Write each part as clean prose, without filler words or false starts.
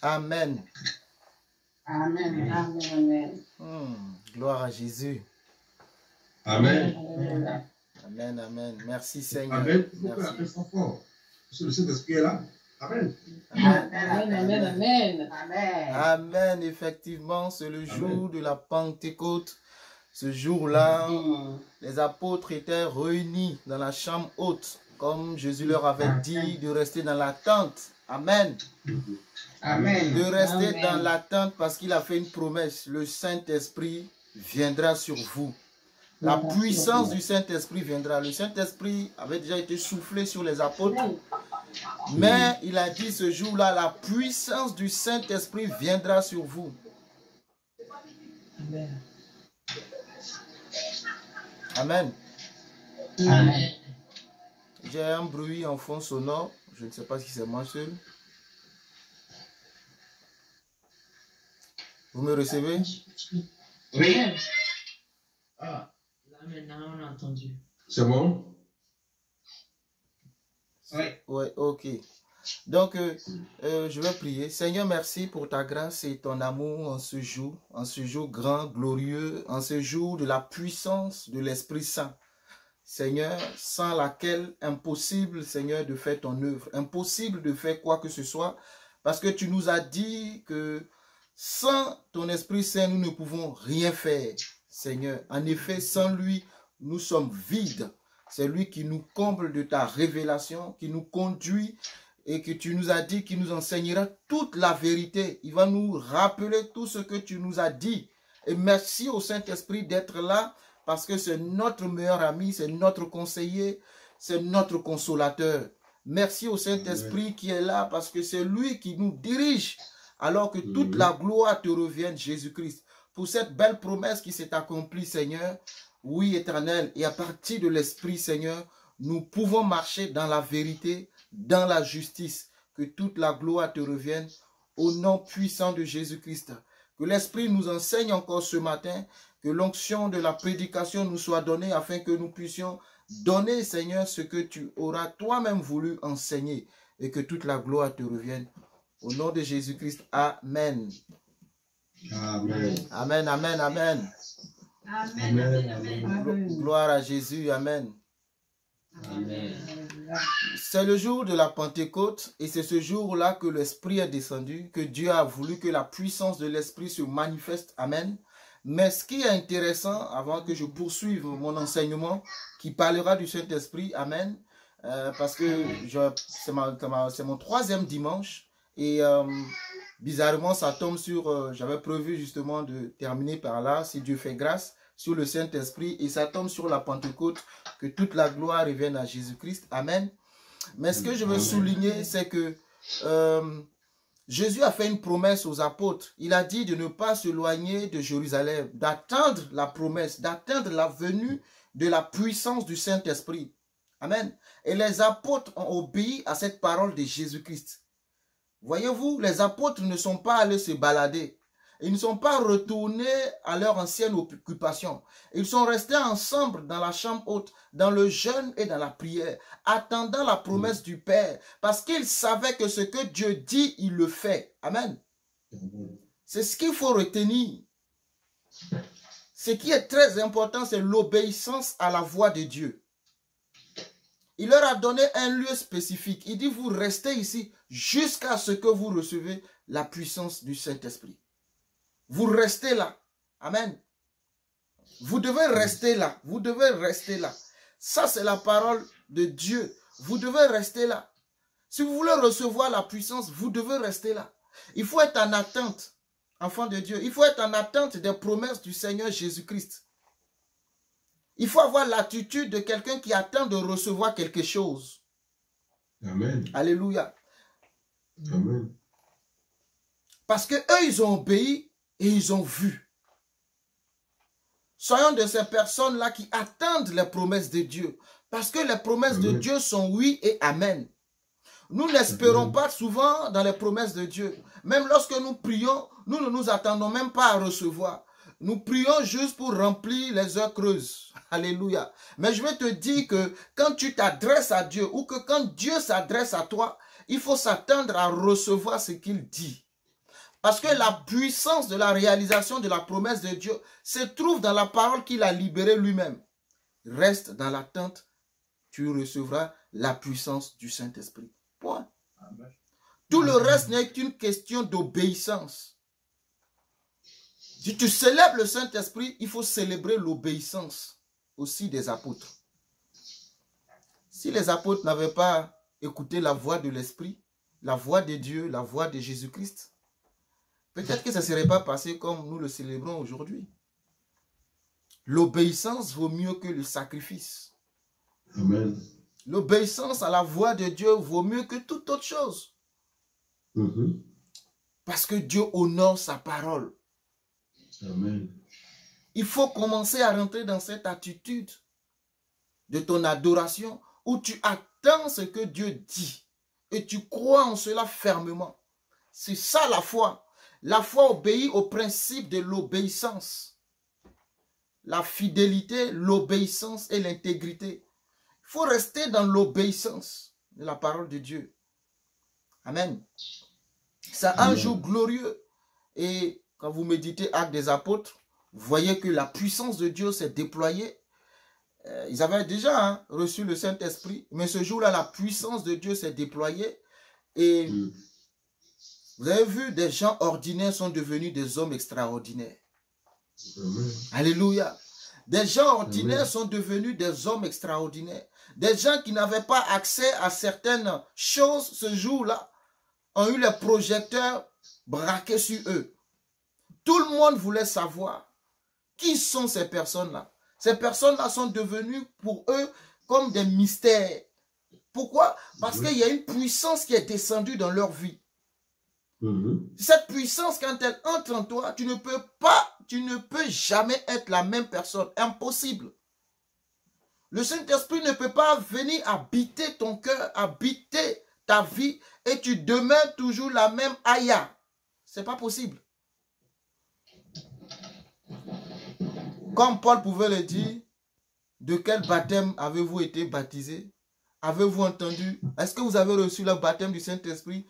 Amen. Amen. Amen. Gloire à Jésus. Amen. Amen, amen. Merci Seigneur. Amen. Merci. Parce que le Saint-Esprit est là. Amen. Amen. Amen. Amen. Amen. Amen. Amen. Effectivement, c'est le jour de la Pentecôte. Ce jour-là, les apôtres étaient réunis dans la chambre haute, comme Jésus leur avait dit de rester dans la tente. Amen. Amen. De rester Amen. dans la tente parce qu'il a fait une promesse. Le Saint-Esprit viendra sur vous. La puissance du Saint-Esprit viendra. Le Saint-Esprit avait déjà été soufflé sur les apôtres. Mais il a dit ce jour-là, la puissance du Saint-Esprit viendra sur vous. Amen. Amen. Amen. J'ai un bruit en fond sonore. Je ne sais pas si c'est moi seul. Vous me recevez? Oui. Ah, là maintenant on a entendu. C'est bon? Oui. Oui, ok. Donc, je vais prier. Seigneur, merci pour ta grâce et ton amour en ce jour grand, glorieux, en ce jour de la puissance de l'Esprit Saint. Seigneur, sans laquelle, impossible, Seigneur, de faire ton œuvre, impossible de faire quoi que ce soit, parce que tu nous as dit que sans ton Esprit Saint, nous ne pouvons rien faire, Seigneur. En effet, sans lui, nous sommes vides. C'est lui qui nous comble de ta révélation, qui nous conduit et que tu nous as dit, qui nous enseignera toute la vérité. Il va nous rappeler tout ce que tu nous as dit. Et merci au Saint-Esprit d'être là parce que c'est notre meilleur ami, c'est notre conseiller, c'est notre consolateur. Merci au Saint-Esprit qui est là parce que c'est lui qui nous dirige alors que toute la gloire te revienne, Jésus-Christ. Pour cette belle promesse qui s'est accomplie, Seigneur, oui, éternel, et à partir de l'Esprit, Seigneur, nous pouvons marcher dans la vérité, dans la justice. Que toute la gloire te revienne au nom puissant de Jésus-Christ. Que l'Esprit nous enseigne encore ce matin, que l'onction de la prédication nous soit donnée afin que nous puissions donner, Seigneur, ce que tu auras toi-même voulu enseigner et que toute la gloire te revienne. Au nom de Jésus-Christ, Amen. Amen. Amen, amen, amen. Amen. Amen. Gloire à Jésus, amen. Amen. C'est le jour de la Pentecôte et c'est ce jour-là que l'Esprit est descendu, que Dieu a voulu que la puissance de l'Esprit se manifeste. Amen. Mais ce qui est intéressant, avant que je poursuive mon enseignement, qui parlera du Saint-Esprit, amen, parce que c'est mon 3e dimanche et bizarrement ça tombe sur, j'avais prévu justement de terminer par là, si Dieu fait grâce, sur le Saint-Esprit et ça tombe sur la Pentecôte, que toute la gloire revienne à Jésus-Christ. Amen. Mais ce que je veux souligner, c'est que Jésus a fait une promesse aux apôtres. Il a dit de ne pas s'éloigner de Jérusalem, d'attendre la promesse, d'attendre la venue de la puissance du Saint-Esprit. Amen. Et les apôtres ont obéi à cette parole de Jésus-Christ. Voyez-vous, les apôtres ne sont pas allés se balader. Ils ne sont pas retournés à leur ancienne occupation. Ils sont restés ensemble dans la chambre haute, dans le jeûne et dans la prière, attendant la promesse du Père, parce qu'ils savaient que ce que Dieu dit, il le fait. Amen. C'est ce qu'il faut retenir. Ce qui est très important, c'est l'obéissance à la voix de Dieu. Il leur a donné un lieu spécifique. Il dit, vous restez ici jusqu'à ce que vous recevez la puissance du Saint-Esprit. Vous restez là. Amen. Vous devez rester là. Vous devez rester là. Ça, c'est la parole de Dieu. Vous devez rester là. Si vous voulez recevoir la puissance, vous devez rester là. Il faut être en attente, enfant de Dieu. Il faut être en attente des promesses du Seigneur Jésus-Christ. Il faut avoir l'attitude de quelqu'un qui attend de recevoir quelque chose. Amen. Alléluia. Amen. Parce que eux, ils ont obéi et ils ont vu. Soyons de ces personnes-là qui attendent les promesses de Dieu. Parce que les promesses de Dieu sont oui et amen. Nous n'espérons pas souvent dans les promesses de Dieu. Même lorsque nous prions, nous ne nous attendons même pas à recevoir. Nous prions juste pour remplir les heures creuses. Alléluia. Mais je vais te dire que quand tu t'adresses à Dieu ou que quand Dieu s'adresse à toi, il faut s'attendre à recevoir ce qu'il dit. Parce que la puissance de la réalisation de la promesse de Dieu se trouve dans la parole qu'il a libérée lui-même. Reste dans l'attente, tu recevras la puissance du Saint-Esprit. Point. Tout le reste n'est qu'une question d'obéissance. Si tu célèbres le Saint-Esprit, il faut célébrer l'obéissance aussi des apôtres. Si les apôtres n'avaient pas écouté la voix de l'Esprit, la voix de Dieu, la voix de Jésus-Christ, peut-être que ça ne serait pas passé comme nous le célébrons aujourd'hui. L'obéissance vaut mieux que le sacrifice. Amen. L'obéissance à la voix de Dieu vaut mieux que toute autre chose. Parce que Dieu honore sa parole. Amen. Il faut commencer à rentrer dans cette attitude de ton adoration où tu attends ce que Dieu dit et tu crois en cela fermement. C'est ça la foi. La foi obéit au principe de l'obéissance. La fidélité, l'obéissance et l'intégrité. Il faut rester dans l'obéissance de la parole de Dieu. Amen. Ça a un jour glorieux. Et quand vous méditez Actes des Apôtres, vous voyez que la puissance de Dieu s'est déployée. Ils avaient déjà reçu le Saint-Esprit, mais ce jour-là, la puissance de Dieu s'est déployée. Et vous avez vu, des gens ordinaires sont devenus des hommes extraordinaires. Amen. Alléluia. Des gens ordinaires sont devenus des hommes extraordinaires. Des gens qui n'avaient pas accès à certaines choses ce jour-là ont eu les projecteurs braqués sur eux. Tout le monde voulait savoir qui sont ces personnes-là. Ces personnes-là sont devenues pour eux comme des mystères. Pourquoi? Parce qu'il y a une puissance qui est descendue dans leur vie. Cette puissance, quand elle entre en toi, tu ne peux jamais être la même personne. Impossible. Le Saint-Esprit ne peut pas venir habiter ton cœur, habiter ta vie et tu demeures toujours la même aya. C'est pas possible. Comme Paul pouvait le dire, de quel baptême avez-vous été baptisé? Avez-vous entendu? Est-ce que vous avez reçu le baptême du Saint-Esprit?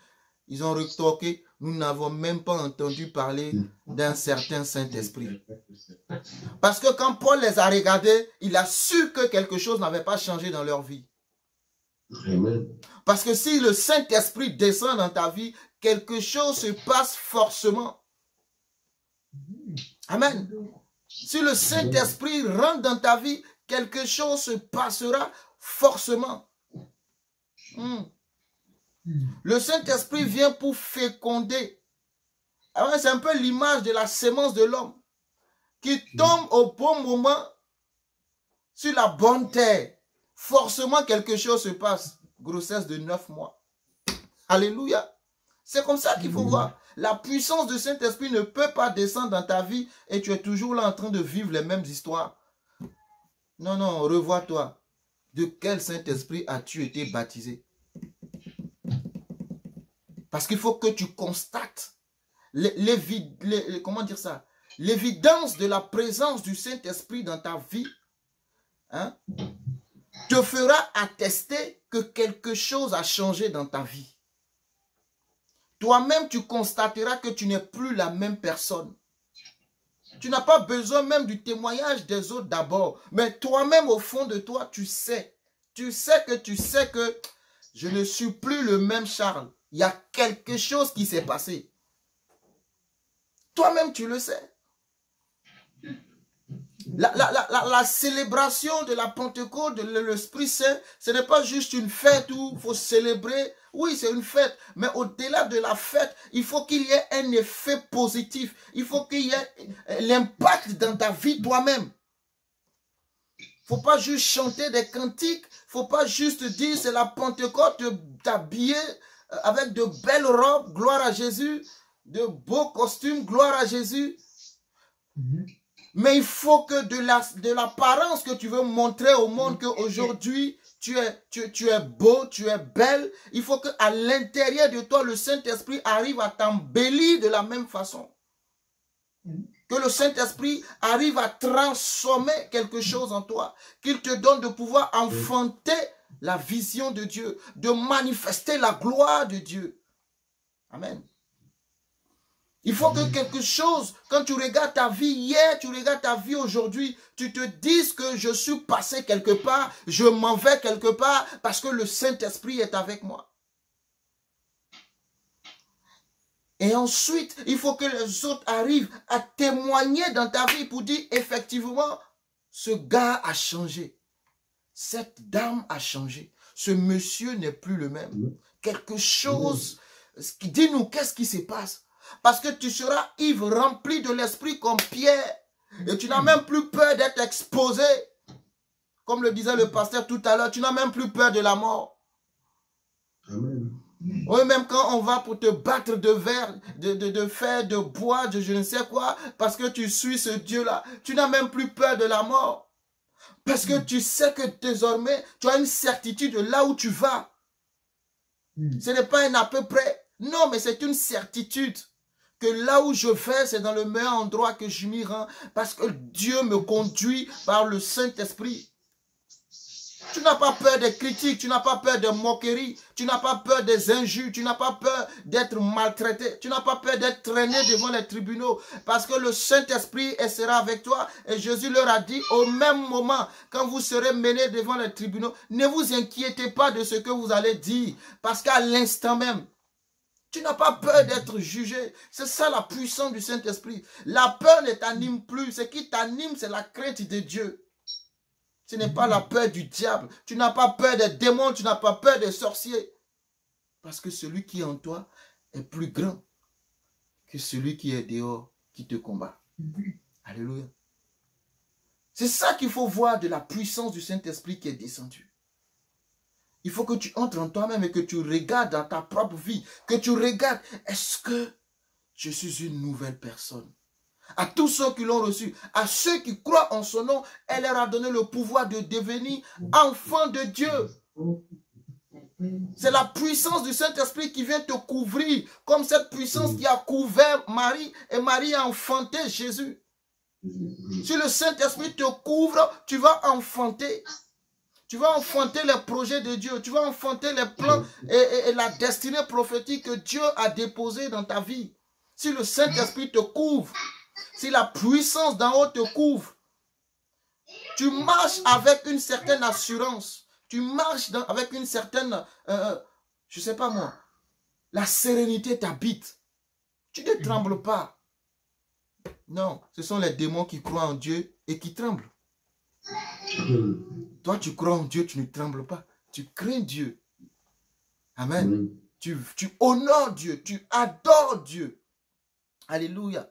Ils ont rétorqué, nous n'avons même pas entendu parler d'un certain Saint-Esprit. Parce que quand Paul les a regardés, il a su que quelque chose n'avait pas changé dans leur vie. Amen. Parce que si le Saint-Esprit descend dans ta vie, quelque chose se passe forcément. Amen. Si le Saint-Esprit rentre dans ta vie, quelque chose se passera forcément. Le Saint-Esprit vient pour féconder. C'est un peu l'image de la sémence de l'homme qui tombe au bon moment sur la bonne terre. Forcément, quelque chose se passe. Grossesse de 9 mois. Alléluia. C'est comme ça qu'il faut voir. La puissance du Saint-Esprit ne peut pas descendre dans ta vie et tu es toujours là en train de vivre les mêmes histoires. Non, non, revois-toi. De quel Saint-Esprit as-tu été baptisé? Parce qu'il faut que tu constates comment dire ça? L'évidence de la présence du Saint-Esprit dans ta vie te fera attester que quelque chose a changé dans ta vie. Toi-même, tu constateras que tu n'es plus la même personne. Tu n'as pas besoin même du témoignage des autres d'abord. Mais toi-même, au fond de toi, tu sais. Tu sais que je ne suis plus le même Charles. Il y a quelque chose qui s'est passé. Toi-même, tu le sais. La célébration de la Pentecôte, de l'Esprit Saint, ce n'est pas juste une fête où il faut célébrer. Oui, c'est une fête, mais au-delà de la fête, il faut qu'il y ait un effet positif. Il faut qu'il y ait l'impact dans ta vie toi-même. Il ne faut pas juste chanter des cantiques. Il ne faut pas juste dire c'est la Pentecôte, t'habiller avec de belles robes, gloire à Jésus, de beaux costumes, gloire à Jésus. Mais il faut que de l'apparence que tu veux montrer au monde qu'aujourd'hui, tu es beau, tu es belle. Il faut qu'à l'intérieur de toi, le Saint-Esprit arrive à t'embellir de la même façon. Que le Saint-Esprit arrive à transformer quelque chose en toi. Qu'il te donne de pouvoir enfanter la vision de Dieu, de manifester la gloire de Dieu. Amen. Il faut que quelque chose, quand tu regardes ta vie hier, tu regardes ta vie aujourd'hui, tu te dises que je suis passé quelque part, je m'en vais quelque part parce que le Saint-Esprit est avec moi. Et ensuite, il faut que les autres arrivent à témoigner dans ta vie pour dire effectivement, ce gars a changé. Cette dame a changé. Ce monsieur n'est plus le même. Quelque chose, dis-nous qu'est-ce qui se passe. Parce que tu seras ivre, rempli de l'esprit comme Pierre. Et tu n'as même plus peur d'être exposé. Comme le disait le pasteur tout à l'heure, tu n'as même plus peur de la mort. Amen. Oui, même quand on va pour te battre de verre, de fer, de bois, de je ne sais quoi, parce que tu suis ce Dieu-là, tu n'as même plus peur de la mort. Parce que tu sais que désormais, tu as une certitude de là où tu vas. Ce n'est pas un à peu près. Non, mais c'est une certitude. Que là où je vais, c'est dans le meilleur endroit que je m'y rends. Parce que Dieu me conduit par le Saint-Esprit. Tu n'as pas peur des critiques, tu n'as pas peur des moqueries, tu n'as pas peur des injures, tu n'as pas peur d'être maltraité, tu n'as pas peur d'être traîné devant les tribunaux. Parce que le Saint-Esprit sera avec toi. Et Jésus leur a dit, au même moment, quand vous serez menés devant les tribunaux, ne vous inquiétez pas de ce que vous allez dire. Parce qu'à l'instant même, tu n'as pas peur d'être jugé. C'est ça la puissance du Saint-Esprit. La peur ne t'anime plus. Ce qui t'anime, c'est la crainte de Dieu. Ce n'est pas la peur du diable. Tu n'as pas peur des démons. Tu n'as pas peur des sorciers. Parce que celui qui est en toi est plus grand que celui qui est dehors, qui te combat. Alléluia. C'est ça qu'il faut voir de la puissance du Saint-Esprit qui est descendu. Il faut que tu entres en toi-même et que tu regardes dans ta propre vie. Que tu regardes, est-ce que je suis une nouvelle personne? À tous ceux qui l'ont reçu, à ceux qui croient en son nom, elle leur a donné le pouvoir de devenir enfants de Dieu. C'est la puissance du Saint-Esprit qui vient te couvrir, comme cette puissance qui a couvert Marie, et Marie a enfanté Jésus. Si le Saint-Esprit te couvre, tu vas enfanter. Tu vas enfanter les projets de Dieu. Tu vas enfanter les plans et la destinée prophétique que Dieu a déposée dans ta vie. Si le Saint-Esprit te couvre, si la puissance d'en haut te couvre, tu marches avec une certaine assurance. Tu marches avec une certaine, je ne sais pas moi, la sérénité t'habite. Tu ne trembles pas. Non, ce sont les démons qui croient en Dieu et qui tremblent. Toi, tu crois en Dieu, tu ne trembles pas. Tu crains Dieu. Amen. Tu honores Dieu, tu adores Dieu. Alléluia.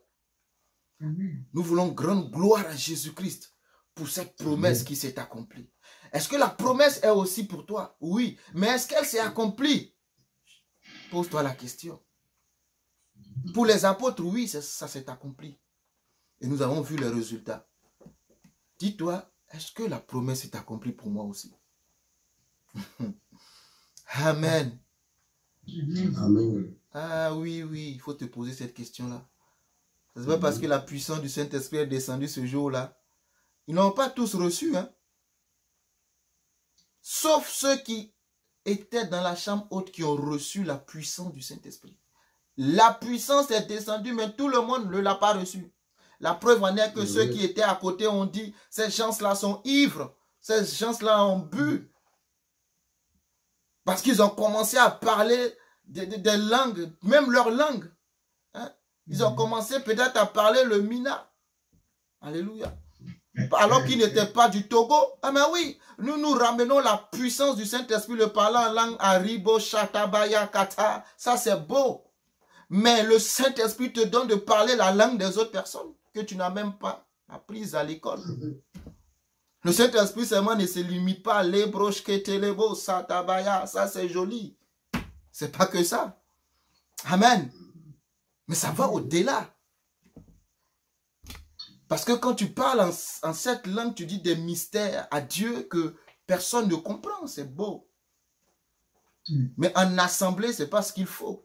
Nous voulons grande gloire à Jésus-Christ pour cette promesse qui s'est accomplie. Est-ce que la promesse est aussi pour toi? Oui. Mais est-ce qu'elle s'est accomplie? Pose-toi la question. Pour les apôtres, oui, ça s'est accompli. Et nous avons vu les résultats. Dis-toi, est-ce que la promesse est accomplie pour moi aussi? Amen. Amen. Ah oui, il faut te poser cette question-là. Ce n'est pas parce que la puissance du Saint-Esprit est descendue ce jour-là. Ils n'ont pas tous reçu, hein. Sauf ceux qui étaient dans la chambre haute qui ont reçu la puissance du Saint-Esprit. La puissance est descendue, mais tout le monde ne l'a pas reçue. La preuve en est que ceux qui étaient à côté ont dit, ces gens-là sont ivres, ces gens-là ont bu. Parce qu'ils ont commencé à parler des langues, même leur langue. Hein? Ils ont commencé peut-être à parler le Mina. Alléluia. Alors qu'ils n'étaient pas du Togo. Ah mais oui, nous ramenons la puissance du Saint-Esprit, le parlant en langue Aribo, Shatabaya, Kata. Ça c'est beau. Mais le Saint-Esprit te donne de parler la langue des autres personnes que tu n'as même pas apprise à l'école. Le Saint-Esprit seulement ne se limite pas à l'ébroche, ketelebo, satabaya. Ça c'est joli. C'est pas que ça. Amen. Mais ça va au-delà. Parce que quand tu parles en cette langue, tu dis des mystères à Dieu que personne ne comprend. C'est beau. Mais en assemblée, ce n'est pas ce qu'il faut.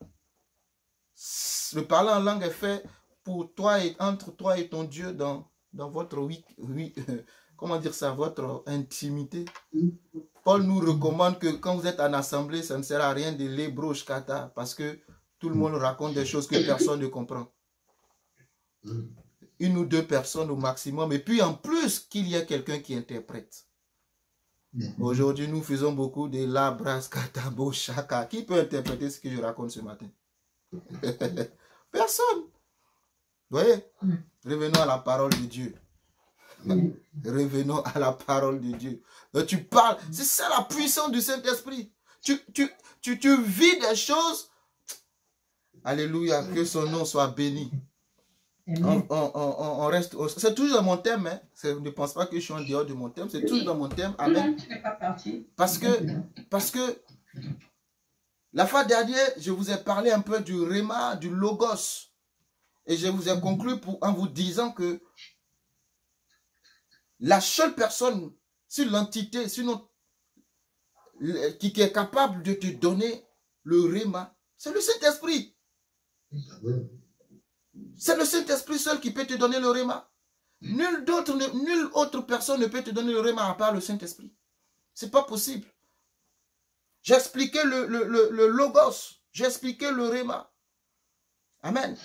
Le parler en langue est fait pour toi et entre toi et ton Dieu dans votre, comment dire ça, votre intimité. Paul nous recommande que quand vous êtes en assemblée, ça ne sert à rien de l'ébroche kata parce que tout le monde raconte des choses que personne ne comprend. Une ou deux personnes au maximum. Et puis en plus qu'il y ait quelqu'un qui interprète. Aujourd'hui, nous faisons beaucoup de labras, katabo, shaka. Qui peut interpréter ce que je raconte ce matin? Personne. Vous voyez? Revenons à la parole de Dieu. Revenons à la parole de Dieu. Donc, tu parles. C'est ça la puissance du Saint-Esprit. Tu vis des choses. Alléluia. Que son nom soit béni. On reste. C'est toujours dans mon thème. Hein. Ne pense pas que je suis en dehors de mon thème. C'est toujours dans mon thème. Amen. Parce que la fois dernière, je vous ai parlé un peu du Réma, du Logos. Et je vous ai conclu en vous disant que la seule personne sur l'entité, qui est capable de te donner le Réma, c'est le Saint-Esprit. C'est le Saint-Esprit seul qui peut te donner le Réma. Nulle autre personne ne peut te donner le Réma à part le Saint-Esprit. C'est pas possible. J'ai expliqué le Logos. J'ai expliqué le Réma. Amen.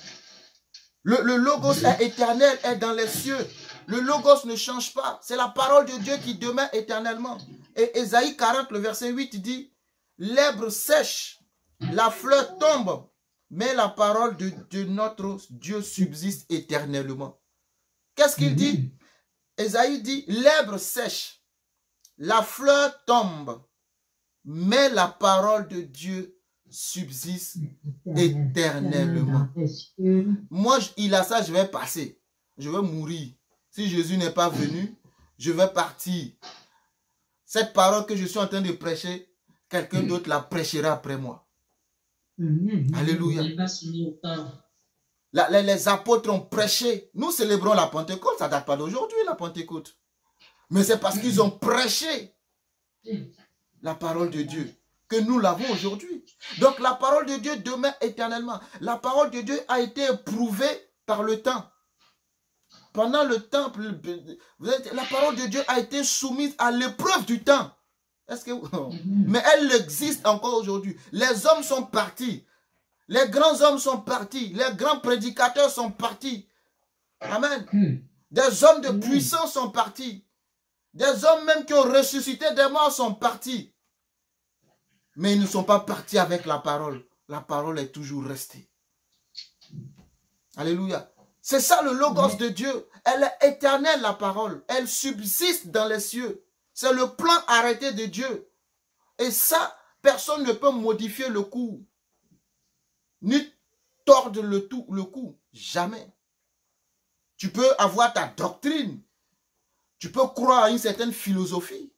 Le Logos est éternel, est dans les cieux. Le Logos ne change pas. C'est la parole de Dieu qui demeure éternellement. Et Ésaïe 40, le verset 8 dit, l'herbe sèche, la fleur tombe, mais la parole de notre Dieu subsiste éternellement. Qu'est-ce qu'il dit? Ésaïe dit, l'herbe sèche, la fleur tombe, mais la parole de Dieu subsiste éternellement. Moi, il a ça, je vais passer. Je vais mourir. Si Jésus n'est pas venu, je vais partir. Cette parole que je suis en train de prêcher, quelqu'un d'autre la prêchera après moi. Alléluia. Les apôtres ont prêché. Nous célébrons la Pentecôte. Ça ne date pas d'aujourd'hui, la Pentecôte. Mais c'est parce qu'ils ont prêché la parole de Dieu que nous l'avons aujourd'hui. Donc la parole de Dieu demeure éternellement. La parole de Dieu a été éprouvée par le temps. Pendant le temps, la parole de Dieu a été soumise à l'épreuve du temps. Est-ce que... Mais elle existe encore aujourd'hui. Les hommes sont partis. Les grands hommes sont partis. Les grands prédicateurs sont partis. Amen. Des hommes de puissance sont partis. Des hommes même qui ont ressuscité des morts sont partis. Mais ils ne sont pas partis avec la parole. La parole est toujours restée. Alléluia. C'est ça le Logos de Dieu. Elle est éternelle, la parole. Elle subsiste dans les cieux. C'est le plan arrêté de Dieu. Et ça, personne ne peut modifier le cours. Ni tordre le cou. Jamais. Tu peux avoir ta doctrine. Tu peux croire à une certaine philosophie.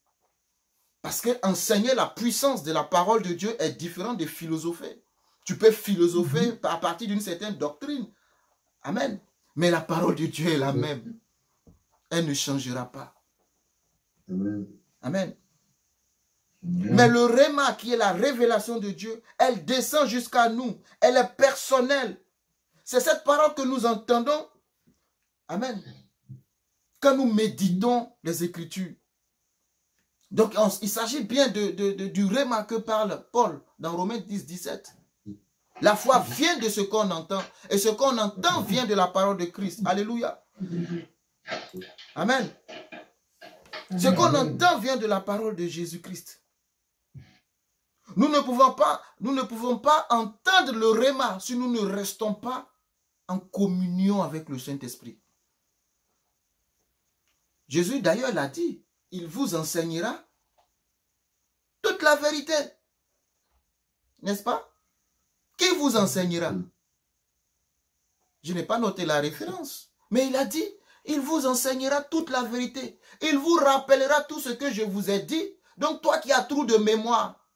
Parce que enseigner la puissance de la parole de Dieu est différent de philosopher. Tu peux philosopher à partir d'une certaine doctrine. Amen. Mais la parole de Dieu est la même. Elle ne changera pas. Amen. Amen. Mais le Réma, qui est la révélation de Dieu, elle descend jusqu'à nous. Elle est personnelle. C'est cette parole que nous entendons. Amen. Quand nous méditons les Écritures. Donc, il s'agit bien du Réma que parle Paul dans Romains 10, 17. La foi vient de ce qu'on entend. Et ce qu'on entend vient de la parole de Christ. Alléluia. Amen. Ce qu'on entend vient de la parole de Jésus-Christ. Nous ne pouvons pas entendre le Réma si nous ne restons pas en communion avec le Saint-Esprit. Jésus d'ailleurs l'a dit, il vous enseignera toute la vérité. N'est-ce pas? Qui vous enseignera? Je n'ai pas noté la référence. Mais il a dit, il vous enseignera toute la vérité. Il vous rappellera tout ce que je vous ai dit. Donc toi qui as trop de mémoire,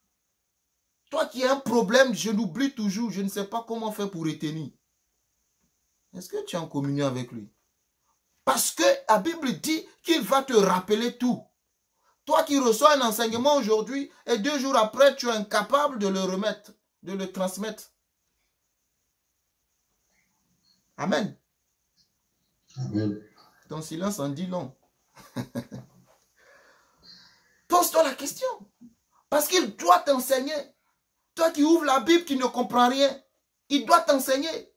toi qui as un problème, je l'oublie toujours, je ne sais pas comment faire pour retenir. Est-ce que tu es en communion avec lui? Parce que la Bible dit qu'il va te rappeler tout. Toi qui reçois un enseignement aujourd'hui et 2 jours après, tu es incapable de le remettre, de le transmettre. Amen. Amen. Ton silence en dit long. Pose-toi la question. Parce qu'il doit t'enseigner. Toi qui ouvres la Bible, qui ne comprends rien, il doit t'enseigner.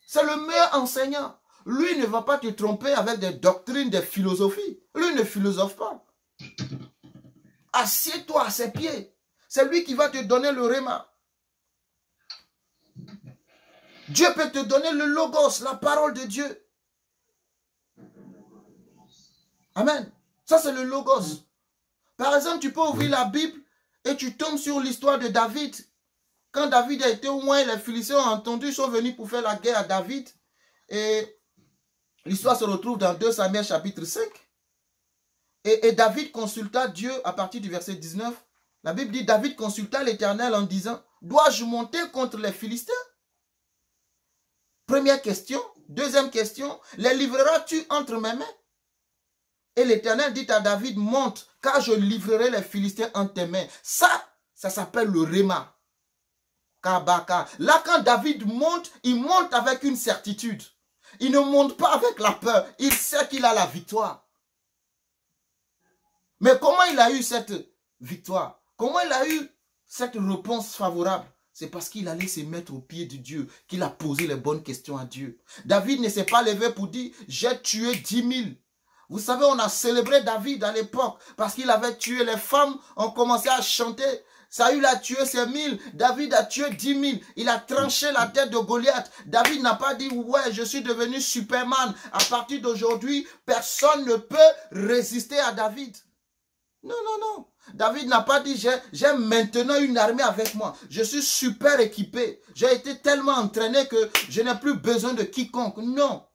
C'est le meilleur enseignant. Lui ne va pas te tromper avec des doctrines, des philosophies. Lui ne philosophe pas. Assieds-toi à ses pieds. C'est lui qui va te donner le réma. Dieu peut te donner le logos, la parole de Dieu. Amen. Ça, c'est le logos. Par exemple, tu peux ouvrir la Bible et tu tombes sur l'histoire de David. Quand David a été au moins, les Philistins ont entendu, ils sont venus pour faire la guerre à David. Et l'histoire se retrouve dans 2 Samuel chapitre 5. Et David consulta Dieu à partir du verset 19. La Bible dit, David consulta l'Éternel en disant, dois-je monter contre les Philistins? Première question. Deuxième question, les livreras-tu entre mes mains? Et l'Éternel dit à David, monte, car je livrerai les Philistins entre tes mains. Ça s'appelle le réma. Kabaka. Là, quand David monte, il monte avec une certitude. Il ne monte pas avec la peur. Il sait qu'il a la victoire. Mais comment il a eu cette victoire? Comment il a eu cette réponse favorable? C'est parce qu'il allait se mettre au pied de Dieu, qu'il a posé les bonnes questions à Dieu. David ne s'est pas levé pour dire, j'ai tué 10 000. Vous savez, on a célébré David à l'époque parce qu'il avait tué les femmes. On commençait à chanter. Saül a tué ses 1000. David a tué 10 000. Il a tranché la tête de Goliath. David n'a pas dit, ouais, je suis devenu Superman. À partir d'aujourd'hui, personne ne peut résister à David. Non, non, non. David n'a pas dit, j'ai maintenant une armée avec moi. Je suis super équipé. J'ai été tellement entraîné que je n'ai plus besoin de quiconque. Non.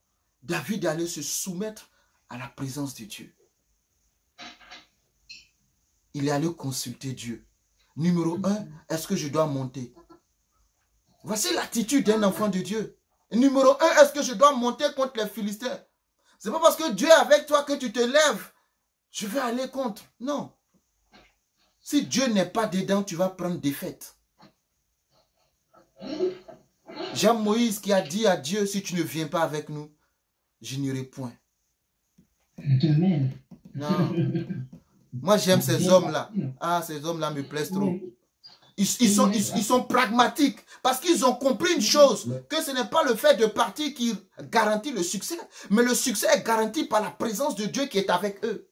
David allait se soumettre à la présence de Dieu. Il est allé consulter Dieu. Numéro 1, est-ce que je dois monter? Voici l'attitude d'un enfant de Dieu. Numéro 1, est-ce que je dois monter contre les Philistins? C'est pas parce que Dieu est avec toi que tu te lèves. Je vais aller contre. Non. Si Dieu n'est pas dedans, tu vas prendre défaite. J'aime Moïse qui a dit à Dieu, si tu ne viens pas avec nous, je n'irai point. Amen. Non. Moi, j'aime ces hommes-là. Ah, ces hommes-là me plaisent trop. Ils sont pragmatiques parce qu'ils ont compris une chose, que ce n'est pas le fait de partir qui garantit le succès, mais le succès est garanti par la présence de Dieu qui est avec eux.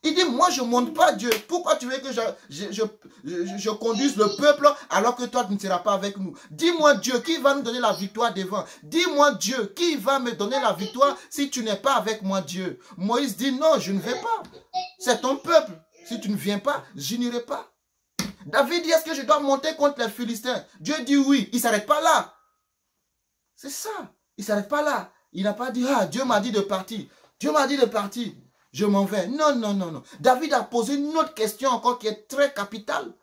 Il dit, moi je ne monte pas Dieu. Pourquoi tu veux que je conduise le peuple alors que toi tu ne seras pas avec nous? Dis-moi Dieu, qui va nous donner la victoire devant? Dis-moi Dieu, qui va me donner la victoire si tu n'es pas avec moi Dieu? Moïse dit, non, je ne vais pas. C'est ton peuple. Si tu ne viens pas, je n'irai pas. David dit, est-ce que je dois monter contre les Philistins? Dieu dit oui. Il ne s'arrête pas là. C'est ça. Il ne s'arrête pas là. Il n'a pas dit, ah, Dieu m'a dit de partir. Dieu m'a dit de partir. Je m'en vais. Non, non, non, non. David a posé une autre question encore qui est très capitale.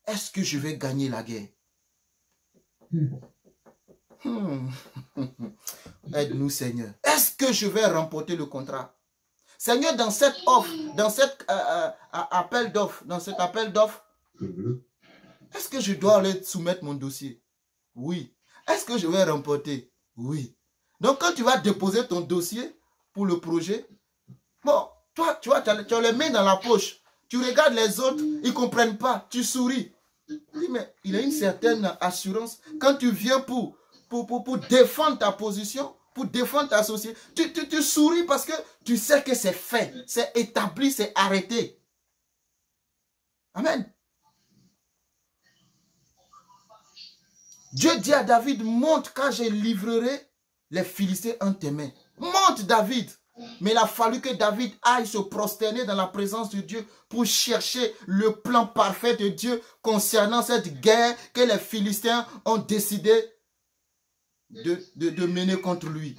Est-ce que je vais gagner la guerre? Aide-nous, Seigneur. Est-ce que je vais remporter le contrat? Seigneur, dans cette offre, dans cet appel d'offre, est-ce que je dois aller soumettre mon dossier? Oui. Est-ce que je vais remporter? Oui. Donc, quand tu vas déposer ton dossier pour le projet, bon, toi, tu vois, tu as les mains dans la poche. Tu regardes les autres, ils ne comprennent pas. Tu souris. Oui, mais il a une certaine assurance. Quand tu viens pour défendre ta position, pour défendre ta société, tu souris parce que tu sais que c'est fait, c'est établi, c'est arrêté. Amen. Dieu dit à David, monte car je livrerai les Philistins entre tes mains. Monte David. Mais il a fallu que David aille se prosterner dans la présence de Dieu pour chercher le plan parfait de Dieu concernant cette guerre que les Philistins ont décidé de mener contre lui.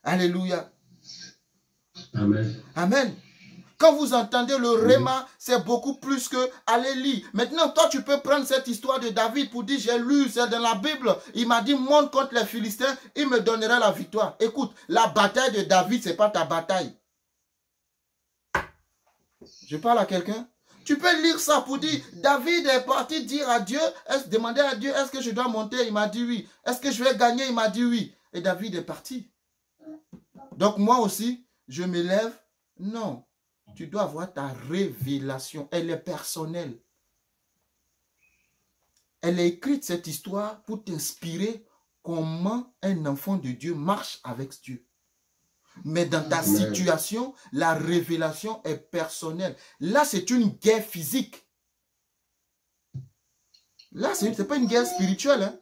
Alléluia. Amen. Amen. Quand vous entendez le réma, c'est beaucoup plus que aller lire. Maintenant, toi, tu peux prendre cette histoire de David pour dire, j'ai lu, c'est dans la Bible. Il m'a dit, monte contre les Philistins, il me donnera la victoire. Écoute, la bataille de David, ce n'est pas ta bataille. Je parle à quelqu'un. Tu peux lire ça pour dire, David est parti dire à Dieu, demander à Dieu, est-ce que je dois monter? Il m'a dit oui. Est-ce que je vais gagner? Il m'a dit oui. Et David est parti. Donc moi aussi, je me lève. Non. Tu dois avoir ta révélation. Elle est personnelle. Elle est écrite, cette histoire, pour t'inspirer comment un enfant de Dieu marche avec Dieu. Mais dans ta situation, la révélation est personnelle. Là, c'est une guerre physique. Là, ce n'est pas une guerre spirituelle. Hein.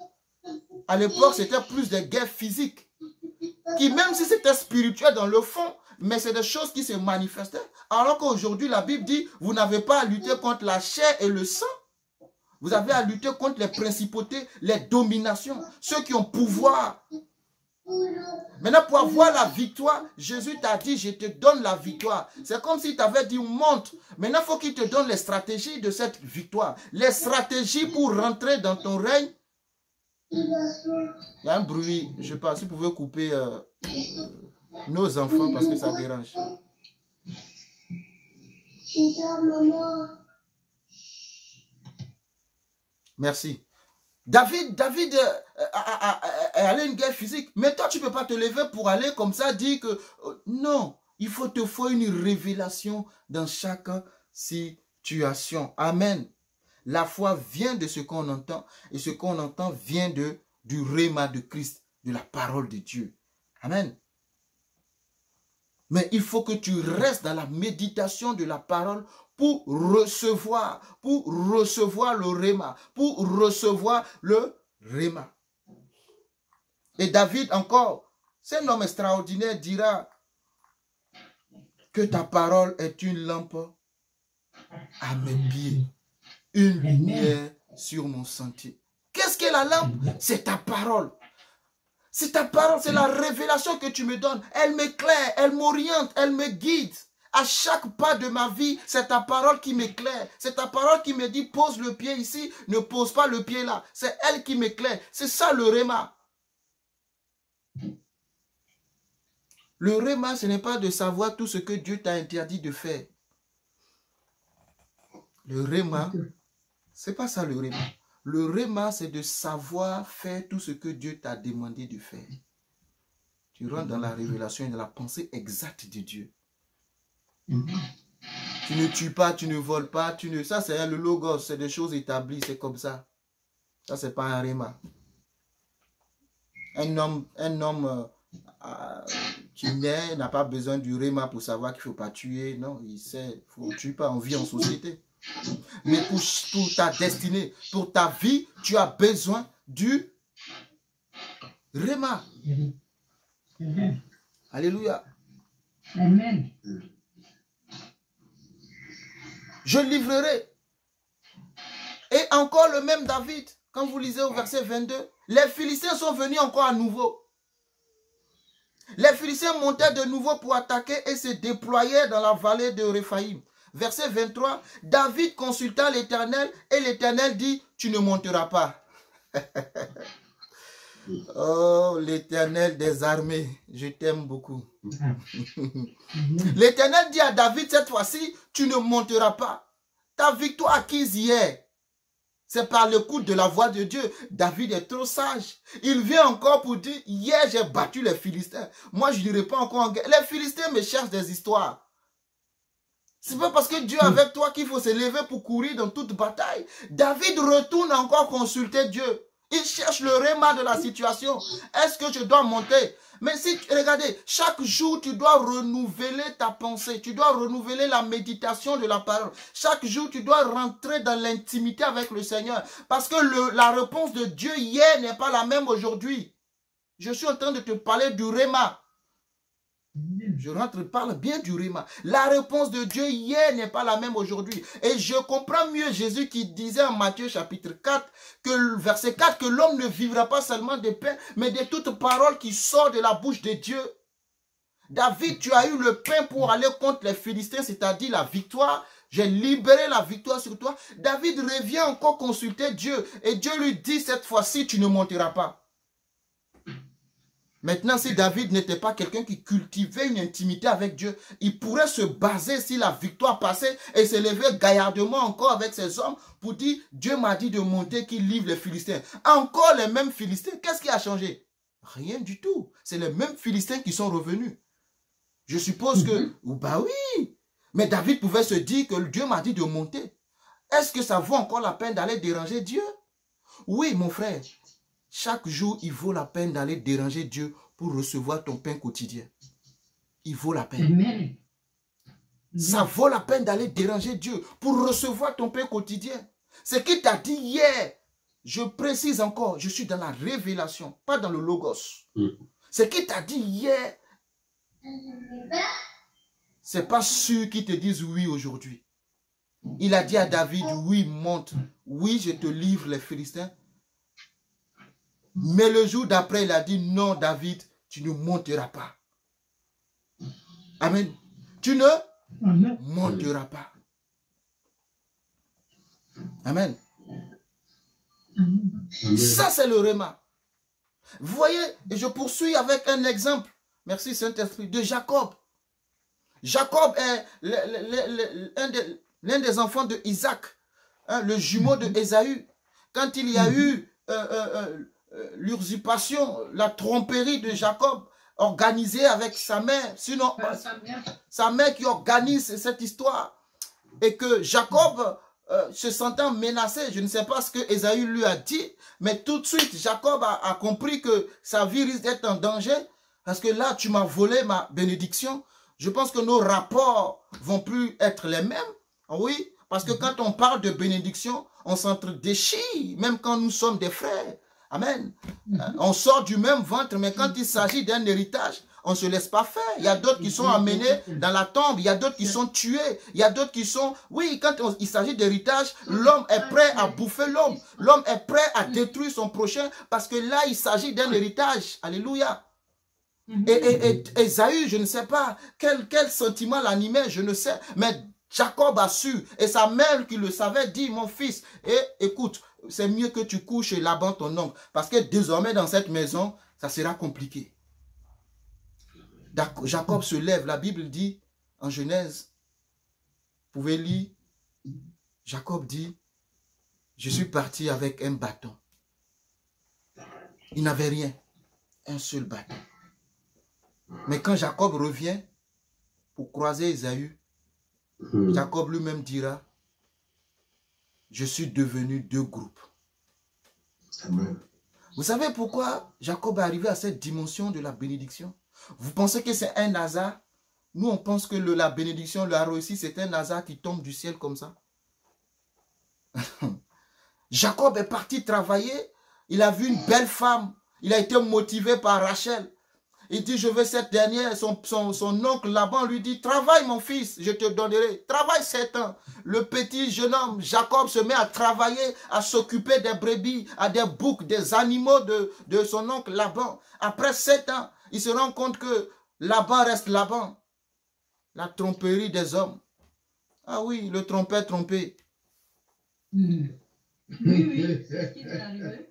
À l'époque, c'était plus des guerres physiques. Qui, même si c'était spirituel dans le fond, mais c'est des choses qui se manifestaient. Alors qu'aujourd'hui, la Bible dit, vous n'avez pas à lutter contre la chair et le sang. Vous avez à lutter contre les principautés, les dominations, ceux qui ont pouvoir. Maintenant, pour avoir la victoire, Jésus t'a dit, je te donne la victoire. C'est comme s'il t'avait dit, monte. Maintenant, il faut qu'il te donne les stratégies de cette victoire. Les stratégies pour rentrer dans ton règne. Il y a un bruit, je ne sais pas si vous pouvez couper nos enfants parce que ça dérange. Merci. David est allé à une guerre physique. Mais toi, tu ne peux pas te lever pour aller comme ça, dire que... non, il te faut une révélation dans chaque situation. Amen. La foi vient de ce qu'on entend. Et ce qu'on entend vient du rhéma de Christ, de la parole de Dieu. Amen. Mais il faut que tu restes dans la méditation de la parole pour recevoir le rhéma, pour recevoir le rhéma. Et David encore, c'est un homme extraordinaire, dira que ta parole est une lampe à mes pieds, une lumière sur mon sentier. Qu'est-ce qu'est la lampe? C'est ta parole. C'est ta parole, c'est la révélation que tu me donnes. Elle m'éclaire, elle m'oriente, elle me guide. À chaque pas de ma vie, c'est ta parole qui m'éclaire. C'est ta parole qui me dit, pose le pied ici, ne pose pas le pied là. C'est elle qui m'éclaire. C'est ça le rhéma. Le rhéma, ce n'est pas de savoir tout ce que Dieu t'a interdit de faire. Le rhéma, c'est pas ça le rhéma. Le rhéma, c'est de savoir faire tout ce que Dieu t'a demandé de faire. Tu rentres dans la révélation et dans la pensée exacte de Dieu. Tu ne tues pas, tu ne voles pas, ça c'est le logos, c'est des choses établies, c'est comme ça. Ça c'est pas un rhéma. Un homme qui naît n'a pas besoin du rhéma pour savoir qu'il ne faut pas tuer. Non, il sait, il ne tue pas, on vit en société. Mais pour ta destinée, pour ta vie, tu as besoin du rhéma. Alléluia. Amen. Je livrerai. Et encore le même David, quand vous lisez au verset 22, les Philistins sont venus encore à nouveau. Les Philistins montaient de nouveau pour attaquer et se déployaient dans la vallée de Réphaïm. Verset 23, David consulta l'Éternel et l'Éternel dit, tu ne monteras pas. Oh, l'Éternel des armées, je t'aime beaucoup. L'Éternel dit à David cette fois-ci, tu ne monteras pas. Ta victoire acquise hier, c'est par l'écoute de la voix de Dieu. David est trop sage. Il vient encore pour dire, hier j'ai battu les Philistins. Moi je n'irai pas encore en guerre. Les Philistins me cherchent des histoires. C'est pas parce que Dieu est avec toi qu'il faut se lever pour courir dans toute bataille. David retourne encore consulter Dieu. Il cherche le rhéma de la situation. Est-ce que je dois monter? Mais si, regardez, chaque jour, tu dois renouveler ta pensée. Tu dois renouveler la méditation de la parole. Chaque jour, tu dois rentrer dans l'intimité avec le Seigneur. Parce que la réponse de Dieu hier n'est pas la même aujourd'hui. Je suis en train de te parler du rhéma. Je parle bien du rhéma. La réponse de Dieu hier n'est pas la même aujourd'hui. Et je comprends mieux Jésus qui disait en Matthieu chapitre 4, verset 4, que l'homme ne vivra pas seulement de pain, mais de toute parole qui sort de la bouche de Dieu. David, tu as eu le pain pour aller contre les Philistins, c'est-à-dire la victoire. J'ai libéré la victoire sur toi. David revient encore consulter Dieu. Et Dieu lui dit cette fois-ci, tu ne monteras pas. Maintenant, si David n'était pas quelqu'un qui cultivait une intimité avec Dieu, il pourrait se baser si la victoire passait et se lever gaillardement encore avec ses hommes pour dire, Dieu m'a dit de monter qu'il livre les Philistins. Encore les mêmes Philistins. Qu'est-ce qui a changé? Rien du tout. C'est les mêmes Philistins qui sont revenus. Je suppose que, bah oui, mais David pouvait se dire que Dieu m'a dit de monter. Est-ce que ça vaut encore la peine d'aller déranger Dieu? Oui, mon frère. chaque jour, il vaut la peine d'aller déranger Dieu pour recevoir ton pain quotidien. Il vaut la peine. Amen. Ça vaut la peine d'aller déranger Dieu pour recevoir ton pain quotidien. Ce qu'il t'a dit hier, je précise encore, je suis dans la révélation, pas dans le logos. Ce qu'il t'a dit hier, c'est pas ceux qui te disent oui aujourd'hui. Il a dit à David, oui, monte. Oui, je te livre les Philistins. Mais le jour d'après, il a dit, non, David, tu ne monteras pas. Amen. Tu ne monteras pas. Amen. Ça, c'est le réma. Vous voyez, et je poursuis avec un exemple, merci Saint-Esprit, de Jacob. Jacob est l'un des enfants de Isaac, hein, le jumeau de Ésaü. Quand il y a eu l'usurpation, la tromperie de Jacob, organisée avec sa mère, sinon sa mère qui organise cette histoire, et que Jacob, se sentant menacé, je ne sais pas ce que Ésaü lui a dit, mais tout de suite, Jacob a compris que sa vie risque d'être en danger, parce que là, tu m'as volé ma bénédiction. Je pense que nos rapports vont plus être les mêmes, oui, parce que quand on parle de bénédiction, on s'entre-déchire, même quand nous sommes des frères. Amen. On sort du même ventre, mais quand il s'agit d'un héritage, on ne se laisse pas faire. Il y a d'autres qui sont amenés dans la tombe, il y a d'autres qui sont tués, il y a d'autres qui sont... Oui, quand il s'agit d'héritage, l'homme est prêt à bouffer l'homme. L'homme est prêt à détruire son prochain, parce que là, il s'agit d'un héritage. Alléluia. Et Ésaü, je ne sais pas quel sentiment l'animait, je ne sais, mais Jacob a su, et sa mère qui le savait dit, mon fils, écoute, c'est mieux que tu couches chez Laban ton oncle, parce que désormais dans cette maison, ça sera compliqué. Jacob se lève, la Bible dit, en Genèse, vous pouvez lire, Jacob dit, je suis parti avec un bâton. Il n'avait rien, un seul bâton. Mais quand Jacob revient pour croiser Ésaü, Jacob lui-même dira, je suis devenu deux groupes. Amen. Vous savez pourquoi Jacob est arrivé à cette dimension de la bénédiction? Vous pensez que c'est un hasard? Nous, on pense que la bénédiction, la réussite, c'est un hasard qui tombe du ciel comme ça. Jacob est parti travailler. Il a vu une belle femme. Il a été motivé par Rachel. Il dit, je veux cette dernière. Son oncle Laban lui dit, travaille mon fils, je te donnerai. Travaille 7 ans. Le petit jeune homme, Jacob, se met à travailler, à s'occuper des brebis, à des boucs, des animaux de son oncle Laban. Après 7 ans, il se rend compte que Laban reste Laban. La tromperie des hommes. Ah oui, le trompeur trompé. Oui, oui, c'est ce qui est arrivé.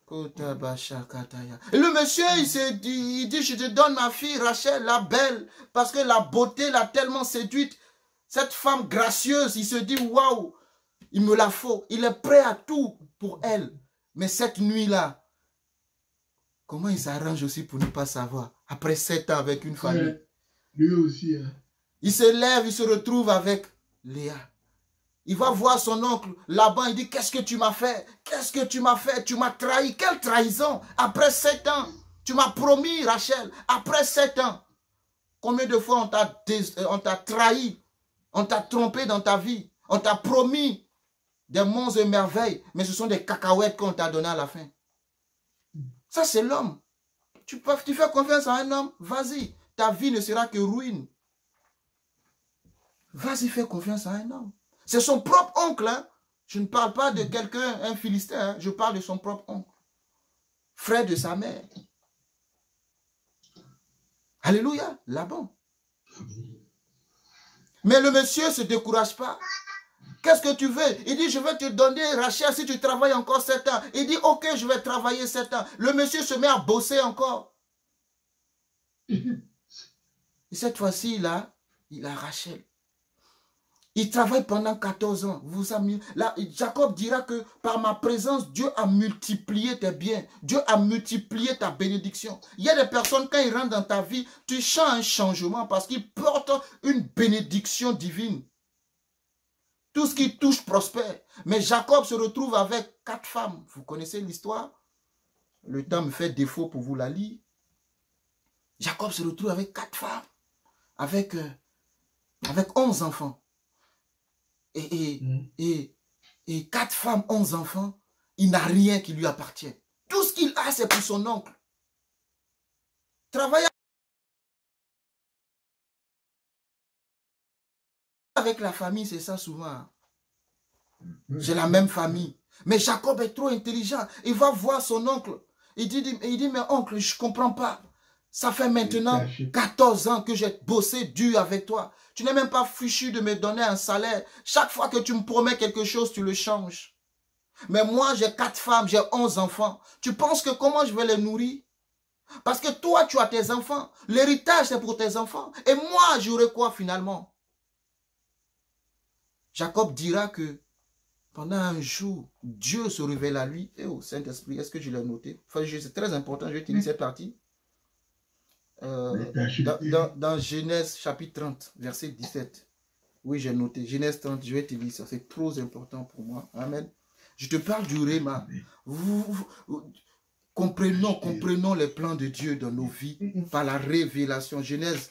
Et le monsieur, il dit, je te donne ma fille Rachel, la belle, parce que la beauté l'a tellement séduite. Cette femme gracieuse, il se dit, waouh, il me la faut. Il est prêt à tout pour elle. Mais cette nuit-là, comment il s'arrange aussi pour ne pas savoir? Après 7 ans avec une famille. Lui aussi. Hein. Il se lève, il se retrouve avec Léa. Il va voir son oncle Laban, il dit, qu'est-ce que tu m'as fait? Qu'est-ce que tu m'as fait? Tu m'as trahi. Quelle trahison? Après 7 ans, tu m'as promis, Rachel. Après 7 ans, combien de fois on t'a trahi? On t'a trompé dans ta vie. On t'a promis des monts et merveilles, mais ce sont des cacahuètes qu'on t'a donné à la fin. Ça, c'est l'homme. Tu fais confiance à un homme, vas-y. Ta vie ne sera que ruine. Vas-y, fais confiance à un homme. C'est son propre oncle. Hein? Je ne parle pas de quelqu'un, un Philistin. Hein? Je parle de son propre oncle. Frère de sa mère. Alléluia. Laban. Mais le monsieur ne se décourage pas. Qu'est-ce que tu veux? Il dit, je vais te donner Rachel si tu travailles encore 7 ans. Il dit, ok, je vais travailler 7 ans. Le monsieur se met à bosser encore. Et cette fois-ci, il a Rachel. Il travaille pendant 14 ans. Là, Jacob dira que par ma présence, Dieu a multiplié tes biens. Dieu a multiplié ta bénédiction. Il y a des personnes, quand ils rentrent dans ta vie, tu sens un changement parce qu'ils portent une bénédiction divine. Tout ce qui touche prospère. Mais Jacob se retrouve avec 4 femmes. Vous connaissez l'histoire? le temps me fait défaut pour vous la lire. Jacob se retrouve avec 4 femmes, avec 11 enfants. Et 4 femmes, 11 enfants, il n'a rien qui lui appartient. Tout ce qu'il a, c'est pour son oncle. Travailler avec la famille, c'est ça souvent. J'ai la même famille. Mais Jacob est trop intelligent. Il va voir son oncle. Il dit, mais oncle, je ne comprends pas. Ça fait maintenant 14 ans que j'ai bossé dur avec toi. Tu n'es même pas fichu de me donner un salaire. Chaque fois que tu me promets quelque chose, tu le changes. Mais moi, j'ai 4 femmes, j'ai 11 enfants. Tu penses que comment je vais les nourrir? Parce que toi, tu as tes enfants. L'héritage, c'est pour tes enfants. Et moi, j'aurai quoi finalement? Jacob dira que pendant un jour, Dieu se révèle à lui. Et au Saint-Esprit, est-ce que je l'ai noté? Enfin, c'est très important, je vais utiliser cette partie. Dans Genèse chapitre 30, verset 17. Oui, j'ai noté. Genèse 30, je vais te lire ça. C'est trop important pour moi. Amen. Je te parle du Réma. Comprenons les plans de Dieu dans nos vies par la révélation. Genèse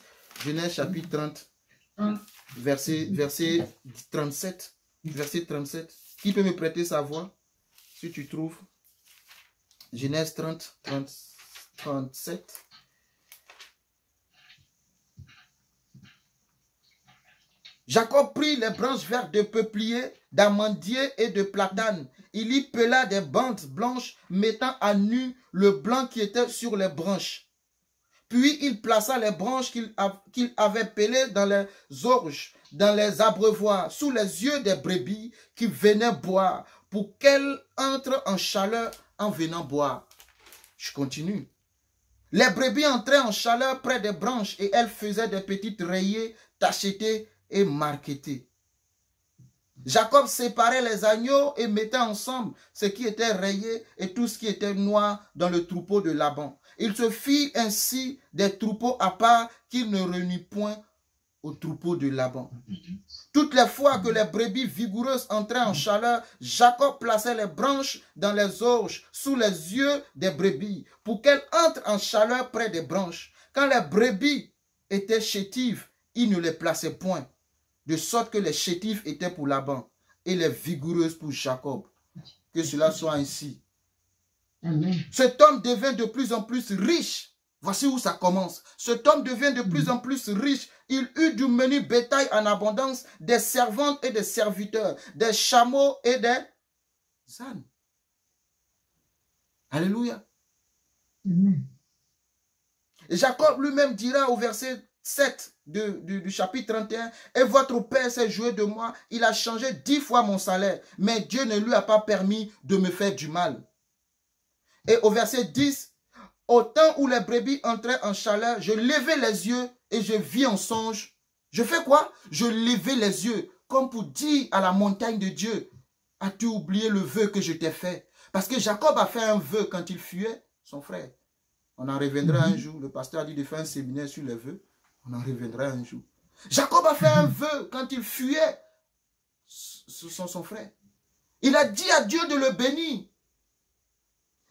chapitre 30, verset 37. Verset 37. Qui peut me prêter sa voix? Si tu trouves. Genèse 37. Jacob prit les branches vertes de peuplier, d'amandier et de platane. Il y pela des bandes blanches, mettant à nu le blanc qui était sur les branches. Puis il plaça les branches qu'il avait pelées dans les orges, dans les abreuvoirs, sous les yeux des brebis qui venaient boire, pour qu'elles entrent en chaleur en venant boire. Je continue. Les brebis entraient en chaleur près des branches et elles faisaient des petites rayées tachetées et marquetées. Jacob séparait les agneaux et mettait ensemble ce qui était rayé et tout ce qui était noir dans le troupeau de Laban. Il se fit ainsi des troupeaux à part qu'il ne réunit point au troupeau de Laban. Toutes les fois que les brebis vigoureuses entraient en chaleur, Jacob plaçait les branches dans les orges sous les yeux des brebis pour qu'elles entrent en chaleur près des branches. Quand les brebis étaient chétives, il ne les plaçait point, de sorte que les chétifs étaient pour Laban et les vigoureuses pour Jacob. Que cela soit ainsi. Amen. Cet homme devint de plus en plus riche. Voici où ça commence. Cet homme devient de plus en plus riche. Il eut du menu bétail en abondance, des servantes et des serviteurs, des chameaux et des ânes. Alléluia. Amen. Et Jacob lui-même dira au verset 7 du chapitre 31, « Et votre père s'est joué de moi, il a changé 10 fois mon salaire, mais Dieu ne lui a pas permis de me faire du mal. » Et au verset 10, « Au temps où les brebis entraient en chaleur, je levai les yeux et je vis en songe. » Je fais quoi? Je levai les yeux, comme pour dire à la montagne de Dieu, « As-tu oublié le vœu que je t'ai fait? » Parce que Jacob a fait un vœu quand il fuyait son frère. On en reviendra un jour. Le pasteur a dit de faire un séminaire sur les vœux. On en reviendra un jour. Jacob a fait un vœu quand il fuyait son frère. Il a dit à Dieu de le bénir.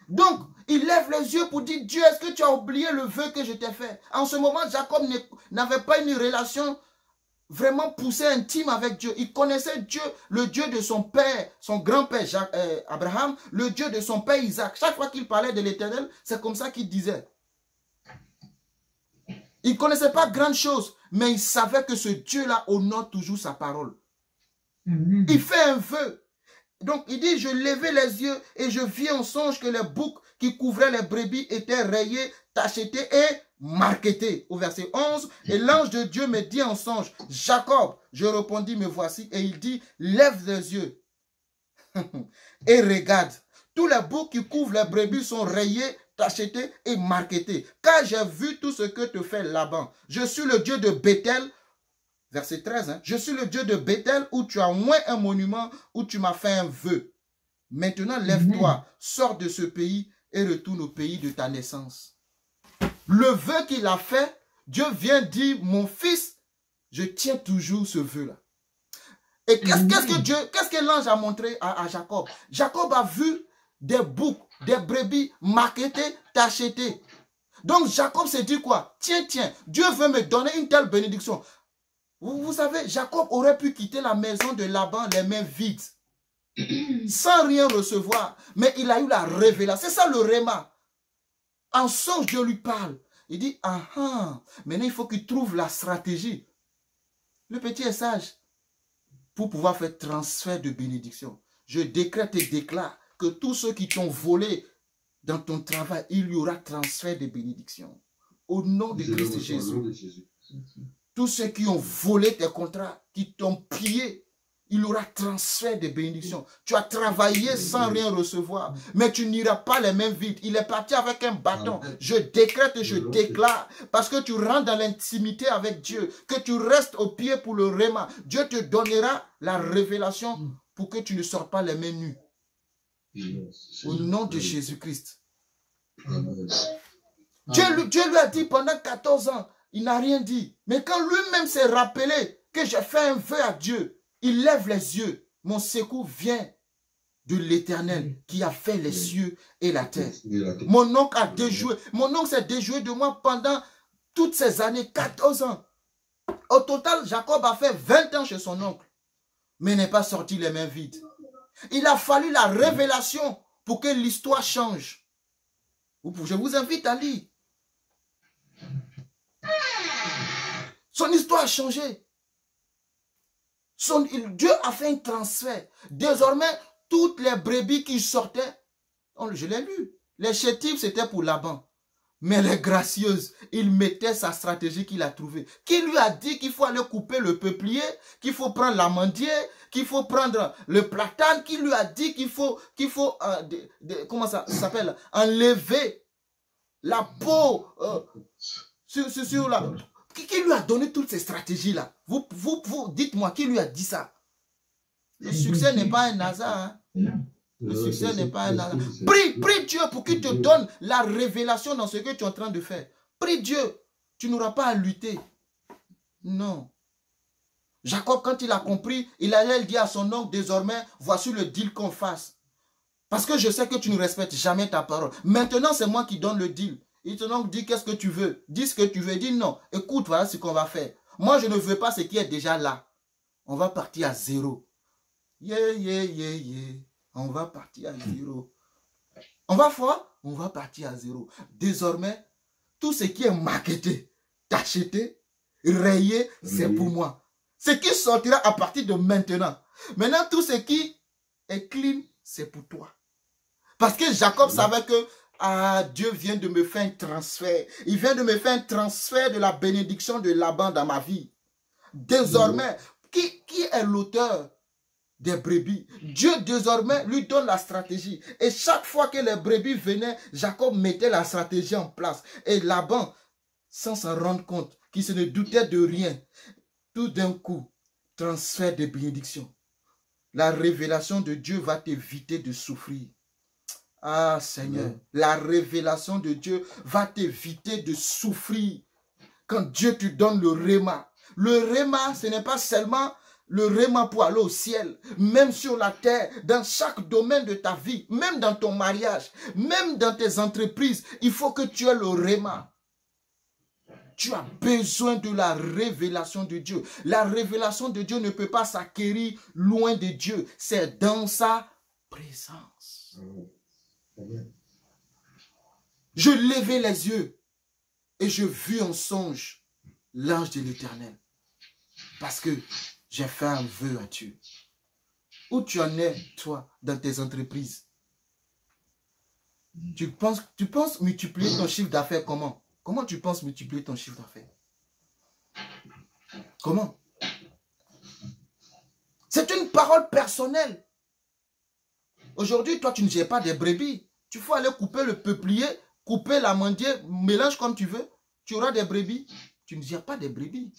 Donc, il lève les yeux pour dire, Dieu, est-ce que tu as oublié le vœu que je t'ai fait? En ce moment, Jacob n'avait pas une relation vraiment poussée, intime avec Dieu. Il connaissait Dieu, le Dieu de son père, son grand-père Abraham, le Dieu de son père Isaac. Chaque fois qu'il parlait de l'Éternel, c'est comme ça qu'il disait. Il ne connaissait pas grande chose, mais il savait que ce Dieu-là honore toujours sa parole. Amen. Il fait un vœu. Donc il dit, je levai les yeux et je vis en songe que les boucs qui couvraient les brebis étaient rayés, tachetés et marquetés. Au verset 11, et l'ange de Dieu me dit en songe, Jacob, je répondis, me voici. Et il dit, lève les yeux et regarde. Tous les boucs qui couvrent les brebis sont rayés, tachetés et marquetés. Car j'ai vu tout ce que te fait Laban. Je suis le Dieu de Bethel. Verset 13. Hein. Je suis le Dieu de Bethel où tu as moins un monument, où tu m'as fait un vœu. Maintenant, lève-toi, sors de ce pays et retourne au pays de ta naissance. Le vœu qu'il a fait, Dieu vient dire, mon fils, je tiens toujours ce vœu-là. Et qu'est-ce que l'ange a montré à Jacob? Jacob a vu des boucs, des brebis marquetées, tachetées. Donc Jacob s'est dit quoi? Tiens, Dieu veut me donner une telle bénédiction. Vous savez, Jacob aurait pu quitter la maison de Laban les mains vides, sans rien recevoir. Mais il a eu la révélation. C'est ça le réma. En songe, Dieu lui parle. Il dit, maintenant il faut qu'il trouve la stratégie. Le petit est sage pour pouvoir faire transfert de bénédiction. Je décrète et déclare que tous ceux qui t'ont volé dans ton travail, il y aura transfert de bénédiction. Au nom de Christ Jésus. Tous ceux qui ont volé tes contrats, qui t'ont pillé, il y aura transfert de bénédiction. Tu as travaillé sans rien recevoir, mais tu n'iras pas les mains vides. Il est parti avec un bâton. Je décrète et je déclare, parce que tu rentres dans l'intimité avec Dieu, que tu restes au pied pour le réma. Dieu te donnera la révélation pour que tu ne sors pas les mains nues. Au nom de Jésus-Christ. Dieu lui a dit pendant 14 ans, il n'a rien dit. Mais quand lui-même s'est rappelé que j'ai fait un vœu à Dieu, il lève les yeux. Mon secours vient de l'Éternel qui a fait les cieux et la terre. Mon oncle a déjoué. Mon oncle s'est déjoué de moi pendant toutes ces années, 14 ans. Au total, Jacob a fait 20 ans chez son oncle, mais n'est pas sorti les mains vides. Il a fallu la révélation pour que l'histoire change. Je vous invite à lire. Son histoire a changé. Dieu a fait un transfert. Désormais, toutes les brebis qui sortaient, je l'ai lu, les chétifs c'était pour Laban. Mais les gracieuses, il mettait sa stratégie qu'il a trouvée. Qui lui a dit qu'il faut aller couper le peuplier, qu'il faut prendre l'amandier, qu'il faut prendre le platane, qui lui a dit qu'il faut comment ça s'appelle, enlever la peau sur la... Qui lui a donné toutes ces stratégies-là? Vous dites-moi, qui lui a dit ça? Le succès n'est pas un hasard. Hein? Le succès n'est pas un hasard. Prie Dieu pour qu'il te donne la révélation dans ce que tu es en train de faire. Prie Dieu. Tu n'auras pas à lutter. Non. Jacob, quand il a compris, il allait le dire à son oncle, désormais, voici le deal qu'on fasse. Parce que je sais que tu ne respectes jamais ta parole. Maintenant, c'est moi qui donne le deal. Il te donc dit qu'est-ce que tu veux. Dis ce que tu veux. Dis non. Écoute, voilà ce qu'on va faire. Moi, je ne veux pas ce qui est déjà là. On va partir à zéro. On va partir à zéro. On va voir? On va partir à zéro. Désormais, tout ce qui est marketé, tacheté, rayé, c'est pour moi. Ce qui sortira à partir de maintenant. Maintenant, tout ce qui est clean, c'est pour toi. Parce que Jacob savait que Dieu vient de me faire un transfert. Il vient de me faire un transfert de la bénédiction de Laban dans ma vie. Désormais, qui est l'auteur des brebis? Dieu désormais lui donne la stratégie. Et chaque fois que les brebis venaient, Jacob mettait la stratégie en place. Et Laban, sans s'en rendre compte, qui se ne doutait de rien, tout d'un coup, transfert de bénédiction. La révélation de Dieu va t'éviter de souffrir. Ah Seigneur, la révélation de Dieu va t'éviter de souffrir. Quand Dieu te donne le réma. Le réma, ce n'est pas seulement le réma pour aller au ciel. Même sur la terre, dans chaque domaine de ta vie, même dans ton mariage, même dans tes entreprises, il faut que tu aies le réma. Tu as besoin de la révélation de Dieu. La révélation de Dieu ne peut pas s'acquérir loin de Dieu. C'est dans sa présence. Je levai les yeux et je vis en songe l'ange de l'Éternel. Parce que j'ai fait un vœu à Dieu. Où tu en es, toi, dans tes entreprises? Tu penses multiplier ton chiffre d'affaires comment? Comment tu penses multiplier ton chiffre d'affaires? Comment? C'est une parole personnelle. Aujourd'hui, toi, tu ne gères pas des brebis. Tu faut aller couper le peuplier, couper l'amandier, mélange comme tu veux. Tu auras des brebis. Tu ne gères pas des brebis.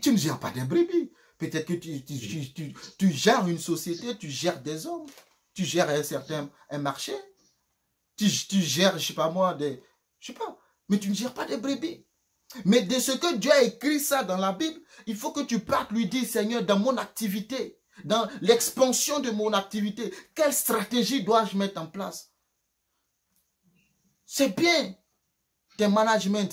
Tu ne gères pas des brebis. Peut-être que tu gères une société, tu gères des hommes. Tu gères un marché. Tu gères, je ne sais pas moi, je sais pas. Mais tu ne gères pas des brebis. Mais de ce que Dieu a écrit ça dans la Bible, il faut que tu partes lui dire, Seigneur, dans mon activité, dans l'expansion de mon activité. Quelle stratégie dois-je mettre en place? C'est bien tes managements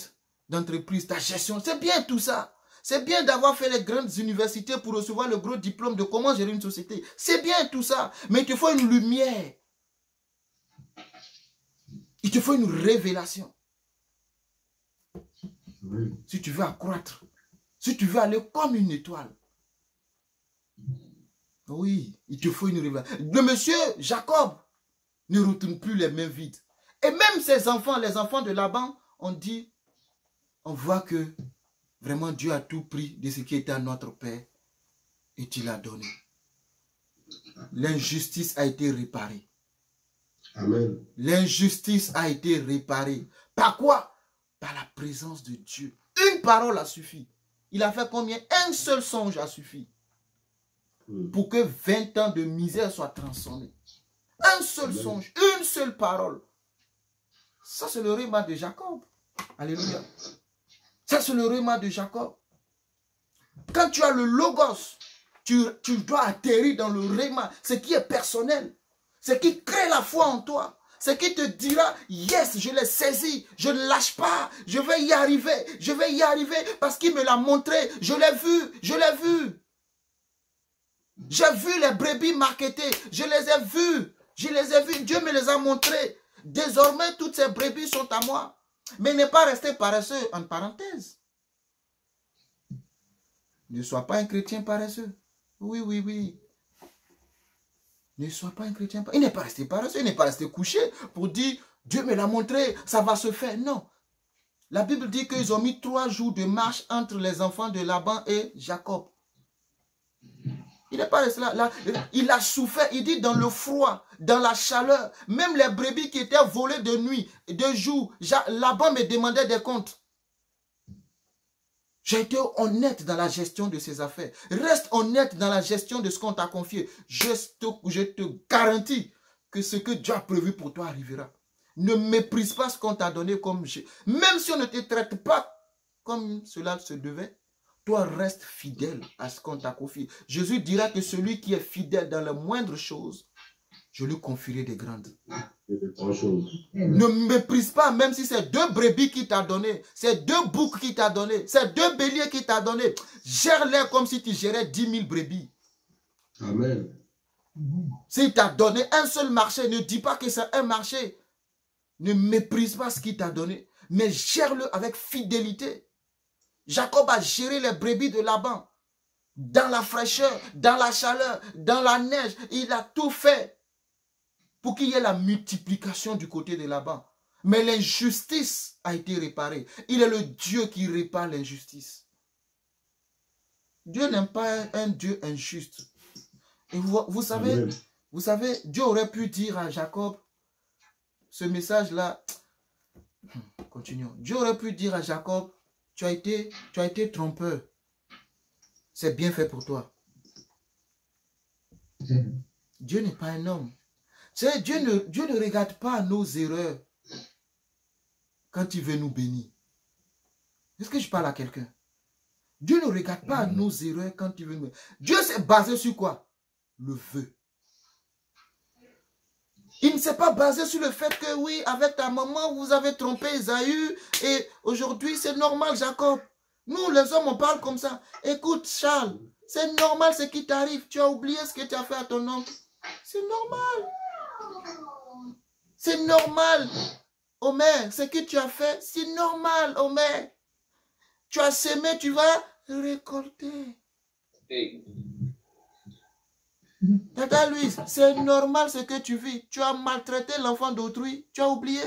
d'entreprise, ta gestion, c'est bien tout ça. C'est bien d'avoir fait les grandes universités pour recevoir le gros diplôme de comment gérer une société. C'est bien tout ça, mais il te faut une lumière. Il te faut une révélation. Oui. Si tu veux accroître, si tu veux aller comme une étoile. Oui, il te faut une révélation. Le monsieur Jacob ne retourne plus les mains vides. Et même ses enfants, les enfants de Laban, on dit, on voit que vraiment Dieu a tout pris de ce qui était à notre père et tu l'as donné. L'injustice a été réparée. Amen. L'injustice a été réparée. Par quoi? Par la présence de Dieu. Une parole a suffi. Il a fait combien? Un seul songe a suffi. Pour que 20 ans de misère soient transformés. Un seul songe, une seule parole. Ça, c'est le réma de Jacob. Alléluia. Ça, c'est le réma de Jacob. Quand tu as le logos, tu dois atterrir dans le réma, ce qui est personnel, ce qui crée la foi en toi, ce qui te dira, yes, je l'ai saisi, je ne lâche pas, je vais y arriver parce qu'il me l'a montré, je l'ai vu, je l'ai vu. J'ai vu les brebis marketées, je les ai vues, Dieu me les a montrées. Désormais, toutes ces brebis sont à moi. Mais ne pas rester paresseux, en parenthèse. Ne sois pas un chrétien paresseux. Oui, oui, oui. Ne sois pas un chrétien paresseux. Il n'est pas resté paresseux, il n'est pas resté couché pour dire, Dieu me l'a montré, ça va se faire. Non. La Bible dit qu'ils ont mis 3 jours de marche entre les enfants de Laban et Jacob. Il n'est pas resté là. Il a souffert, il dit dans le froid, dans la chaleur. Même les brebis qui étaient volées de nuit, de jour, Laban me demandait des comptes. J'ai été honnête dans la gestion de ses affaires. Reste honnête dans la gestion de ce qu'on t'a confié. Je te garantis que ce que Dieu a prévu pour toi arrivera. Ne méprise pas ce qu'on t'a donné comme... Même si on ne te traite pas comme cela se devait, toi, reste fidèle à ce qu'on t'a confié. Jésus dira que celui qui est fidèle dans les moindres choses, je lui confierai des grandes. Ne méprise pas, même si c'est 2 brebis qui t'a donné, c'est 2 boucs qui t'a donné, c'est 2 béliers qui t'a donné. Gère-les comme si tu gérais 10 000 brebis. Amen. S'il t'a donné un seul marché, ne dis pas que c'est un marché. Ne méprise pas ce qu'il t'a donné, mais gère-le avec fidélité. Jacob a géré les brebis de Laban. Dans la fraîcheur, dans la chaleur, dans la neige. Il a tout fait pour qu'il y ait la multiplication du côté de Laban. Mais l'injustice a été réparée. Il est le Dieu qui répare l'injustice. Dieu n'aime pas un Dieu injuste. Et vous savez, Dieu aurait pu dire à Jacob, ce message-là, continuons. Dieu aurait pu dire à Jacob, tu as été trompeur. C'est bien fait pour toi. Dieu n'est pas un homme. Dieu ne regarde pas nos erreurs quand il veut nous bénir. Est-ce que je parle à quelqu'un? Dieu ne regarde pas nos erreurs quand il veut nous bénir. Dieu s'est basé sur quoi? Le vœu. Il ne s'est pas basé sur le fait que oui, avec ta maman, vous avez trompé Esaü et aujourd'hui c'est normal, Jacob. Nous, les hommes, on parle comme ça. Écoute, Charles, c'est normal ce qui t'arrive. Tu as oublié ce que tu as fait à ton oncle. C'est normal. C'est normal, Omer. Ce que tu as fait, c'est normal, Omer. Tu as sémé, tu vas récolter. Tata Louise, c'est normal ce que tu vis. Tu as maltraité l'enfant d'autrui. Tu as oublié?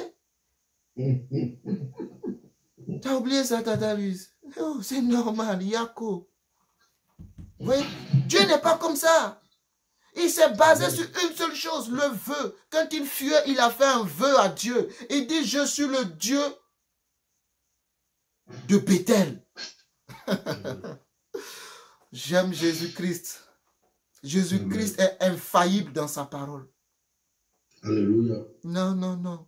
Tu as oublié ça, Tata Louise? Oh, c'est normal, Yako. Oui, Dieu n'est pas comme ça. Il s'est basé sur une seule chose, le vœu. Quand il fuyait, il a fait un vœu à Dieu. Il dit, je suis le Dieu de Bethel. J'aime Jésus-Christ. Jésus-Christ est infaillible dans sa parole. Alléluia. Non, non, non.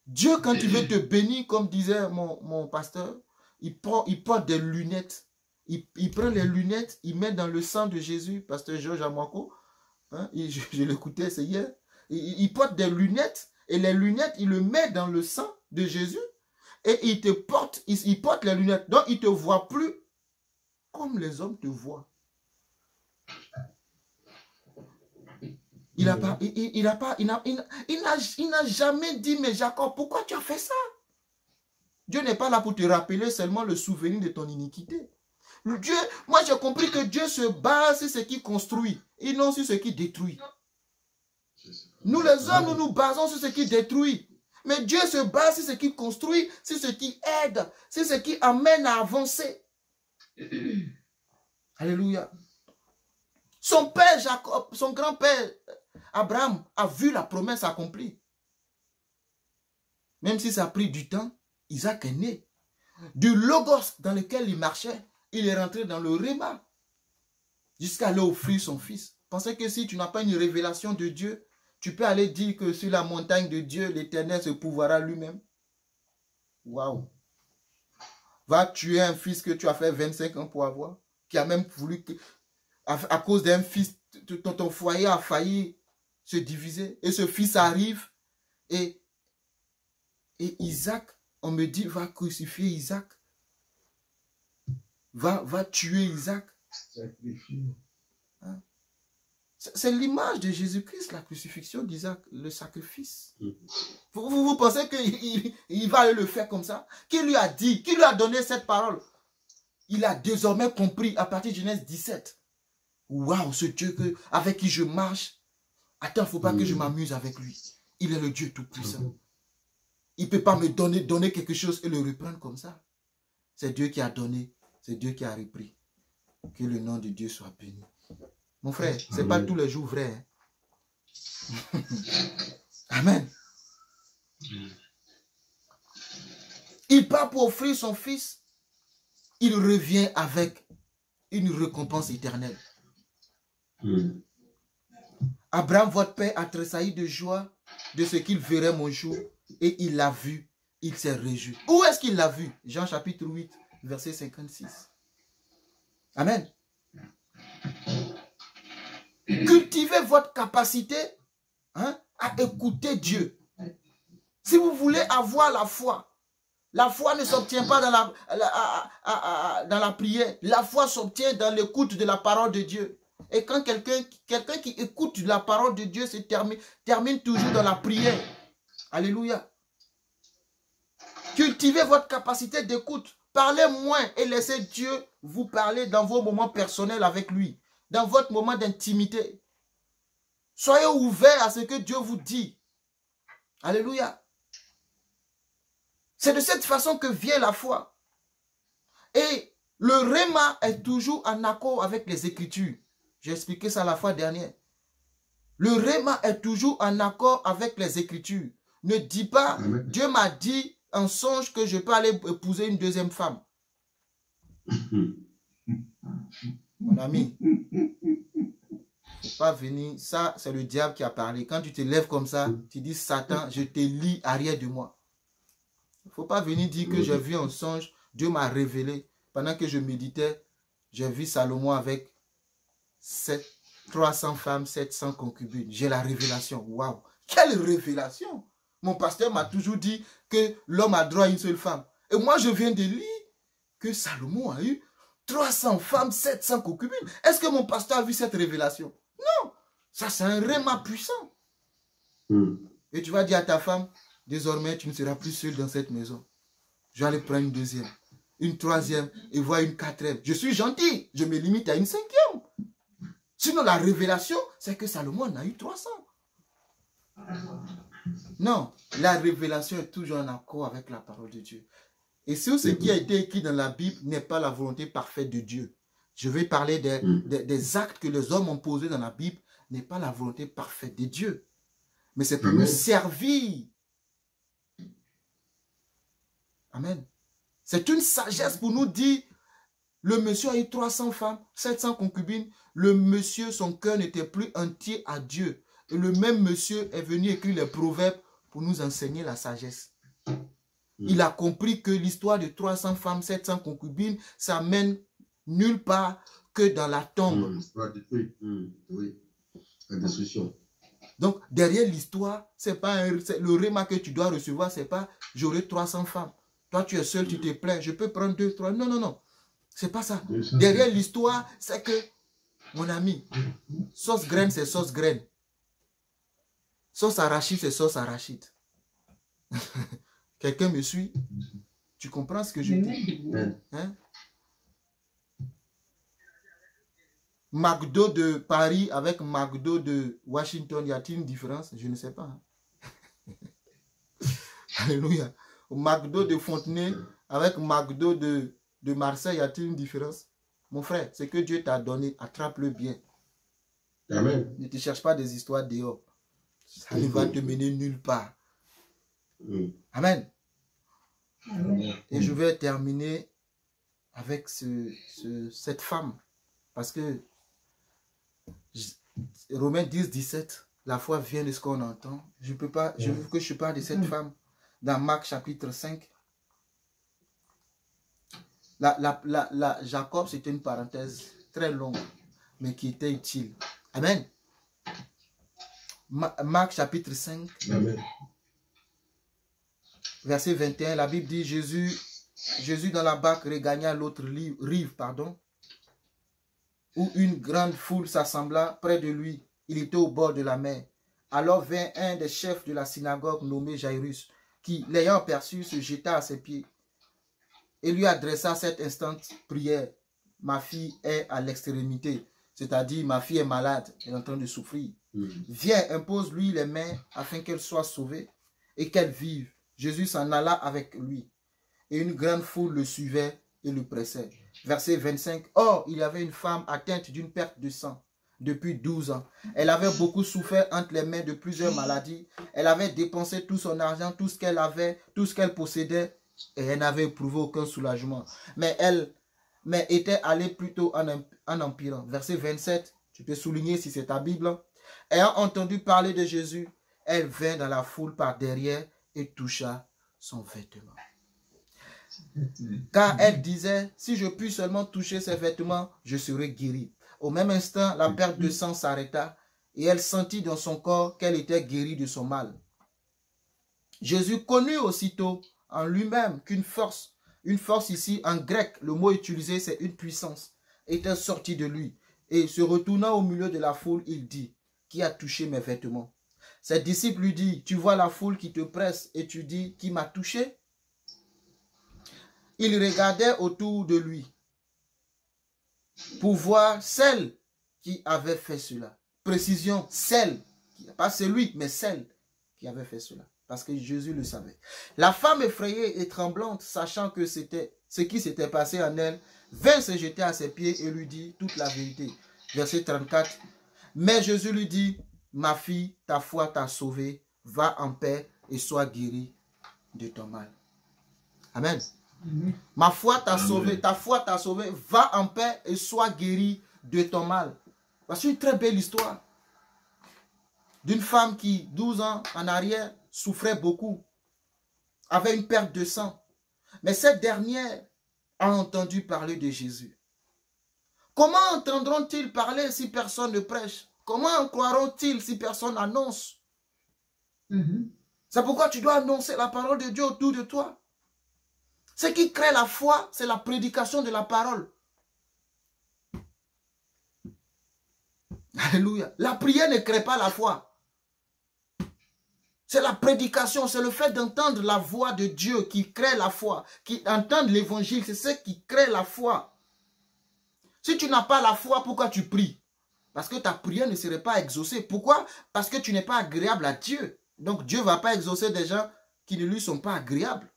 Dieu, quand il veut te bénir, comme disait mon pasteur, il porte des lunettes il prend les lunettes, il met dans le sang de Jésus, pasteur Georges Amwako, hein, je l'écoutais, c'est hier, il porte des lunettes, et les lunettes, il le met dans le sang de Jésus, et il porte les lunettes, donc il ne te voit plus comme les hommes te voient. Il n'a jamais dit, mais Jacob, pourquoi tu as fait ça? Dieu n'est pas là pour te rappeler seulement le souvenir de ton iniquité. Dieu, moi j'ai compris que Dieu se base sur ce qui construit et non sur ce qui détruit. Nous les hommes, nous nous basons sur ce qui détruit. Mais Dieu se base sur ce qui construit, sur ce qui aide, sur ce qui amène à avancer. Alléluia. Son père Jacob, son grand-père Abraham a vu la promesse accomplie. Même si ça a pris du temps, Isaac est né. Du logos dans lequel il marchait, il est rentré dans le réma. Jusqu'à aller offrir son fils. Pensez que si tu n'as pas une révélation de Dieu, tu peux aller dire que sur la montagne de Dieu, l'Éternel se pouvoira lui-même. Waouh. Va tuer un fils que tu as fait 25 ans pour avoir, qui a même voulu, à cause d'un fils, ton foyer a failli se diviser. Et ce fils arrive et Isaac, on me dit, va crucifier Isaac. Va tuer Isaac. Hein? C'est l'image de Jésus-Christ, la crucifixion d'Isaac, le sacrifice. Vous pensez qu'il va aller le faire comme ça? Qui lui a dit, qui lui a donné cette parole? Il a désormais compris à partir de Genèse 17. Waouh, ce Dieu avec qui je marche. Attends, il ne faut pas que je m'amuse avec lui. Il est le Dieu tout-puissant. Il ne peut pas me donner quelque chose et le reprendre comme ça. C'est Dieu qui a donné, c'est Dieu qui a repris. Que le nom de Dieu soit béni. Mon frère, ce n'est pas tous les jours vrai. Hein? Amen. Il part pour offrir son fils. Il revient avec une récompense éternelle. Abraham, votre père, a tressailli de joie de ce qu'il verrait mon jour. Et il l'a vu. Il s'est réjoui. Où est-ce qu'il l'a vu? Jean chapitre 8, verset 56. Amen. Cultivez votre capacité, hein, à écouter Dieu. Si vous voulez avoir la foi ne s'obtient pas dans la prière. La foi s'obtient dans l'écoute de la parole de Dieu. Et quand quelqu'un qui écoute la parole de Dieu se termine toujours dans la prière. Alléluia. Cultivez votre capacité d'écoute. Parlez moins et laissez Dieu vous parler dans vos moments personnels avec lui. Dans votre moment d'intimité. Soyez ouverts à ce que Dieu vous dit. Alléluia. C'est de cette façon que vient la foi. Et le réma est toujours en accord avec les Écritures. J'ai expliqué ça la fois dernière. Le réma est toujours en accord avec les Écritures. Ne dis pas, Amen. Dieu m'a dit en songe que je peux aller épouser une deuxième femme. Mon ami, pas venir, ça c'est le diable qui a parlé. Quand tu te lèves comme ça, tu dis Satan, je te lis arrière de moi. Il ne faut pas venir dire que j'ai vu un songe, Dieu m'a révélé. Pendant que je méditais, j'ai vu Salomon avec 300 femmes, 700 concubines. J'ai la révélation. Waouh! Quelle révélation! Mon pasteur m'a toujours dit que l'homme a droit à une seule femme. Et moi, je viens de lire que Salomon a eu 300 femmes, 700 concubines. Est-ce que mon pasteur a vu cette révélation? Non! Ça, c'est un réma puissant. Et tu vas dire à ta femme, désormais, tu ne seras plus seul dans cette maison. Je vais aller prendre une deuxième, une troisième et voir une quatrième. Je suis gentil. Je me limite à une cinquième. Sinon, la révélation, c'est que Salomon en a eu 300. Non, la révélation est toujours en accord avec la parole de Dieu. Et sur ce qui a été écrit dans la Bible n'est pas la volonté parfaite de Dieu. Je vais parler des actes que les hommes ont posés dans la Bible, n'est pas la volonté parfaite de Dieu. Mais c'est pour nous servir. Amen. C'est une sagesse pour nous dire, le monsieur a eu 300 femmes, 700 concubines, le monsieur, son cœur n'était plus entier à Dieu. Et le même monsieur est venu écrire les proverbes pour nous enseigner la sagesse. Il a compris que l'histoire de 300 femmes, 700 concubines, ça mène nulle part que dans la tombe. Oui, la destruction. Donc, derrière l'histoire, c'est pas le réma que tu dois recevoir, c'est pas j'aurai 300 femmes. Toi, tu es seul, tu te plains, je peux prendre 2, 3. Non, non, non. C'est pas ça. Derrière l'histoire, c'est que, mon ami, sauce graine, c'est sauce graine. Sauce arachide, c'est sauce arachide. Quelqu'un me suit? Tu comprends ce que je dis? Hein? McDo de Paris avec McDo de Washington, y a-t-il une différence? Je ne sais pas. Alléluia. McDo de Fontenay avec McDo de Marseille, y a-t-il une différence? Mon frère, c'est que Dieu t'a donné, attrape-le bien. Amen. Ne te cherche pas des histoires dehors. Ça ne va te mener nulle part. Amen. Amen. Et je vais terminer avec cette femme. Parce que Romains 10, 17, la foi vient de ce qu'on entend. Je peux pas, je veux que je parle de cette femme dans Marc chapitre 5. Jacob, c'était une parenthèse très longue, mais qui était utile. Amen. Marc chapitre 5. Amen. Verset 21, la Bible dit Jésus dans la barque regagna l'autre rive, où une grande foule s'assembla près de lui. Il était au bord de la mer. Alors vint un des chefs de la synagogue nommé Jairus, qui, l'ayant aperçu, se jeta à ses pieds et lui adressa cette instante prière. Ma fille est à l'extrémité, c'est-à-dire ma fille est malade, elle est en train de souffrir. Viens, impose-lui les mains afin qu'elle soit sauvée et qu'elle vive. Jésus s'en alla avec lui et une grande foule le suivait et le pressait. Verset 25. Or, il y avait une femme atteinte d'une perte de sang depuis 12 ans. Elle avait beaucoup souffert entre les mains de plusieurs maladies. Elle avait dépensé tout son argent, tout ce qu'elle avait, tout ce qu'elle possédait, et elle n'avait éprouvé aucun soulagement. Mais était allée plutôt en empirant. Verset 27. Tu peux souligner si c'est ta Bible. Ayant entendu parler de Jésus, elle vint dans la foule par derrière et toucha son vêtement. Car elle disait, si je puis seulement toucher ses vêtements, je serai guérie. Au même instant, la perte de sang s'arrêta et elle sentit dans son corps qu'elle était guérie de son mal. Jésus connut aussitôt en lui-même qu'une force ici en grec, le mot utilisé c'est une puissance, était sortie de lui. Et se retournant au milieu de la foule, il dit, qui a touché mes vêtements? Ses disciples lui disent, tu vois la foule qui te presse et tu dis, qui m'a touché? Il regardait autour de lui pour voir celle qui avait fait cela. Précision, celle, pas celui, mais celle qui avait fait cela. Parce que Jésus le savait. La femme effrayée et tremblante, sachant que c'était ce qui s'était passé en elle, vint se jeter à ses pieds et lui dit toute la vérité. Verset 34. Mais Jésus lui dit, ma fille, ta foi t'a sauvée, va en paix et sois guérie de ton mal. Amen. Ma foi t'a sauvé, ta foi t'a sauvé, va en paix et sois guérie de ton mal. C'est une très belle histoire d'une femme qui, 12 ans en arrière, souffrait beaucoup, avait une perte de sang. Mais cette dernière a entendu parler de Jésus. Comment entendront-ils parler si personne ne prêche? Comment croiront-ils si personne annonce? C'est pourquoi tu dois annoncer la parole de Dieu autour de toi. Ce qui crée la foi, c'est la prédication de la parole. Alléluia. La prière ne crée pas la foi. C'est la prédication, c'est le fait d'entendre la voix de Dieu qui crée la foi. Qui entendent l'évangile, c'est ce qui crée la foi. Si tu n'as pas la foi, pourquoi tu pries? Parce que ta prière ne serait pas exaucée. Pourquoi? Parce que tu n'es pas agréable à Dieu. Donc Dieu ne va pas exaucer des gens qui ne lui sont pas agréables.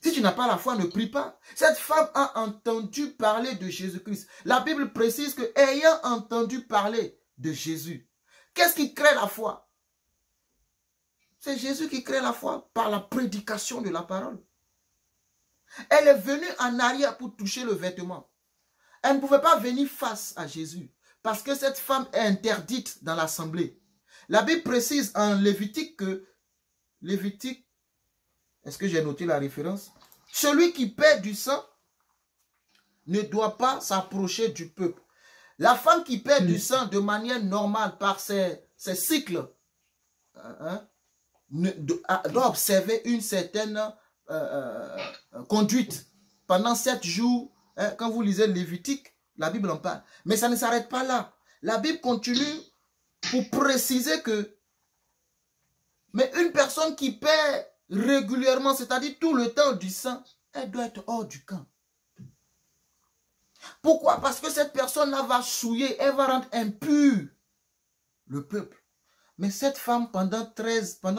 Si tu n'as pas la foi, ne prie pas. Cette femme a entendu parler de Jésus-Christ. La Bible précise que ayant entendu parler de Jésus, qu'est-ce qui crée la foi? C'est Jésus qui crée la foi par la prédication de la parole. Elle est venue en arrière pour toucher le vêtement. Elle ne pouvait pas venir face à Jésus parce que cette femme est interdite dans l'assemblée. La Bible précise en Lévitique que... Lévitique, est-ce que j'ai noté la référence? Celui qui perd du sang ne doit pas s'approcher du peuple. La femme qui perd du sang de manière normale par ses cycles doit observer une certaine conduite pendant 7 jours. Quand vous lisez Lévitique, la Bible en parle. Mais ça ne s'arrête pas là. La Bible continue pour préciser que mais une personne qui perd régulièrement, c'est-à-dire tout le temps du sang, elle doit être hors du camp. Pourquoi? Parce que cette personne-là va souiller, elle va rendre impur le peuple. Mais cette femme, pendant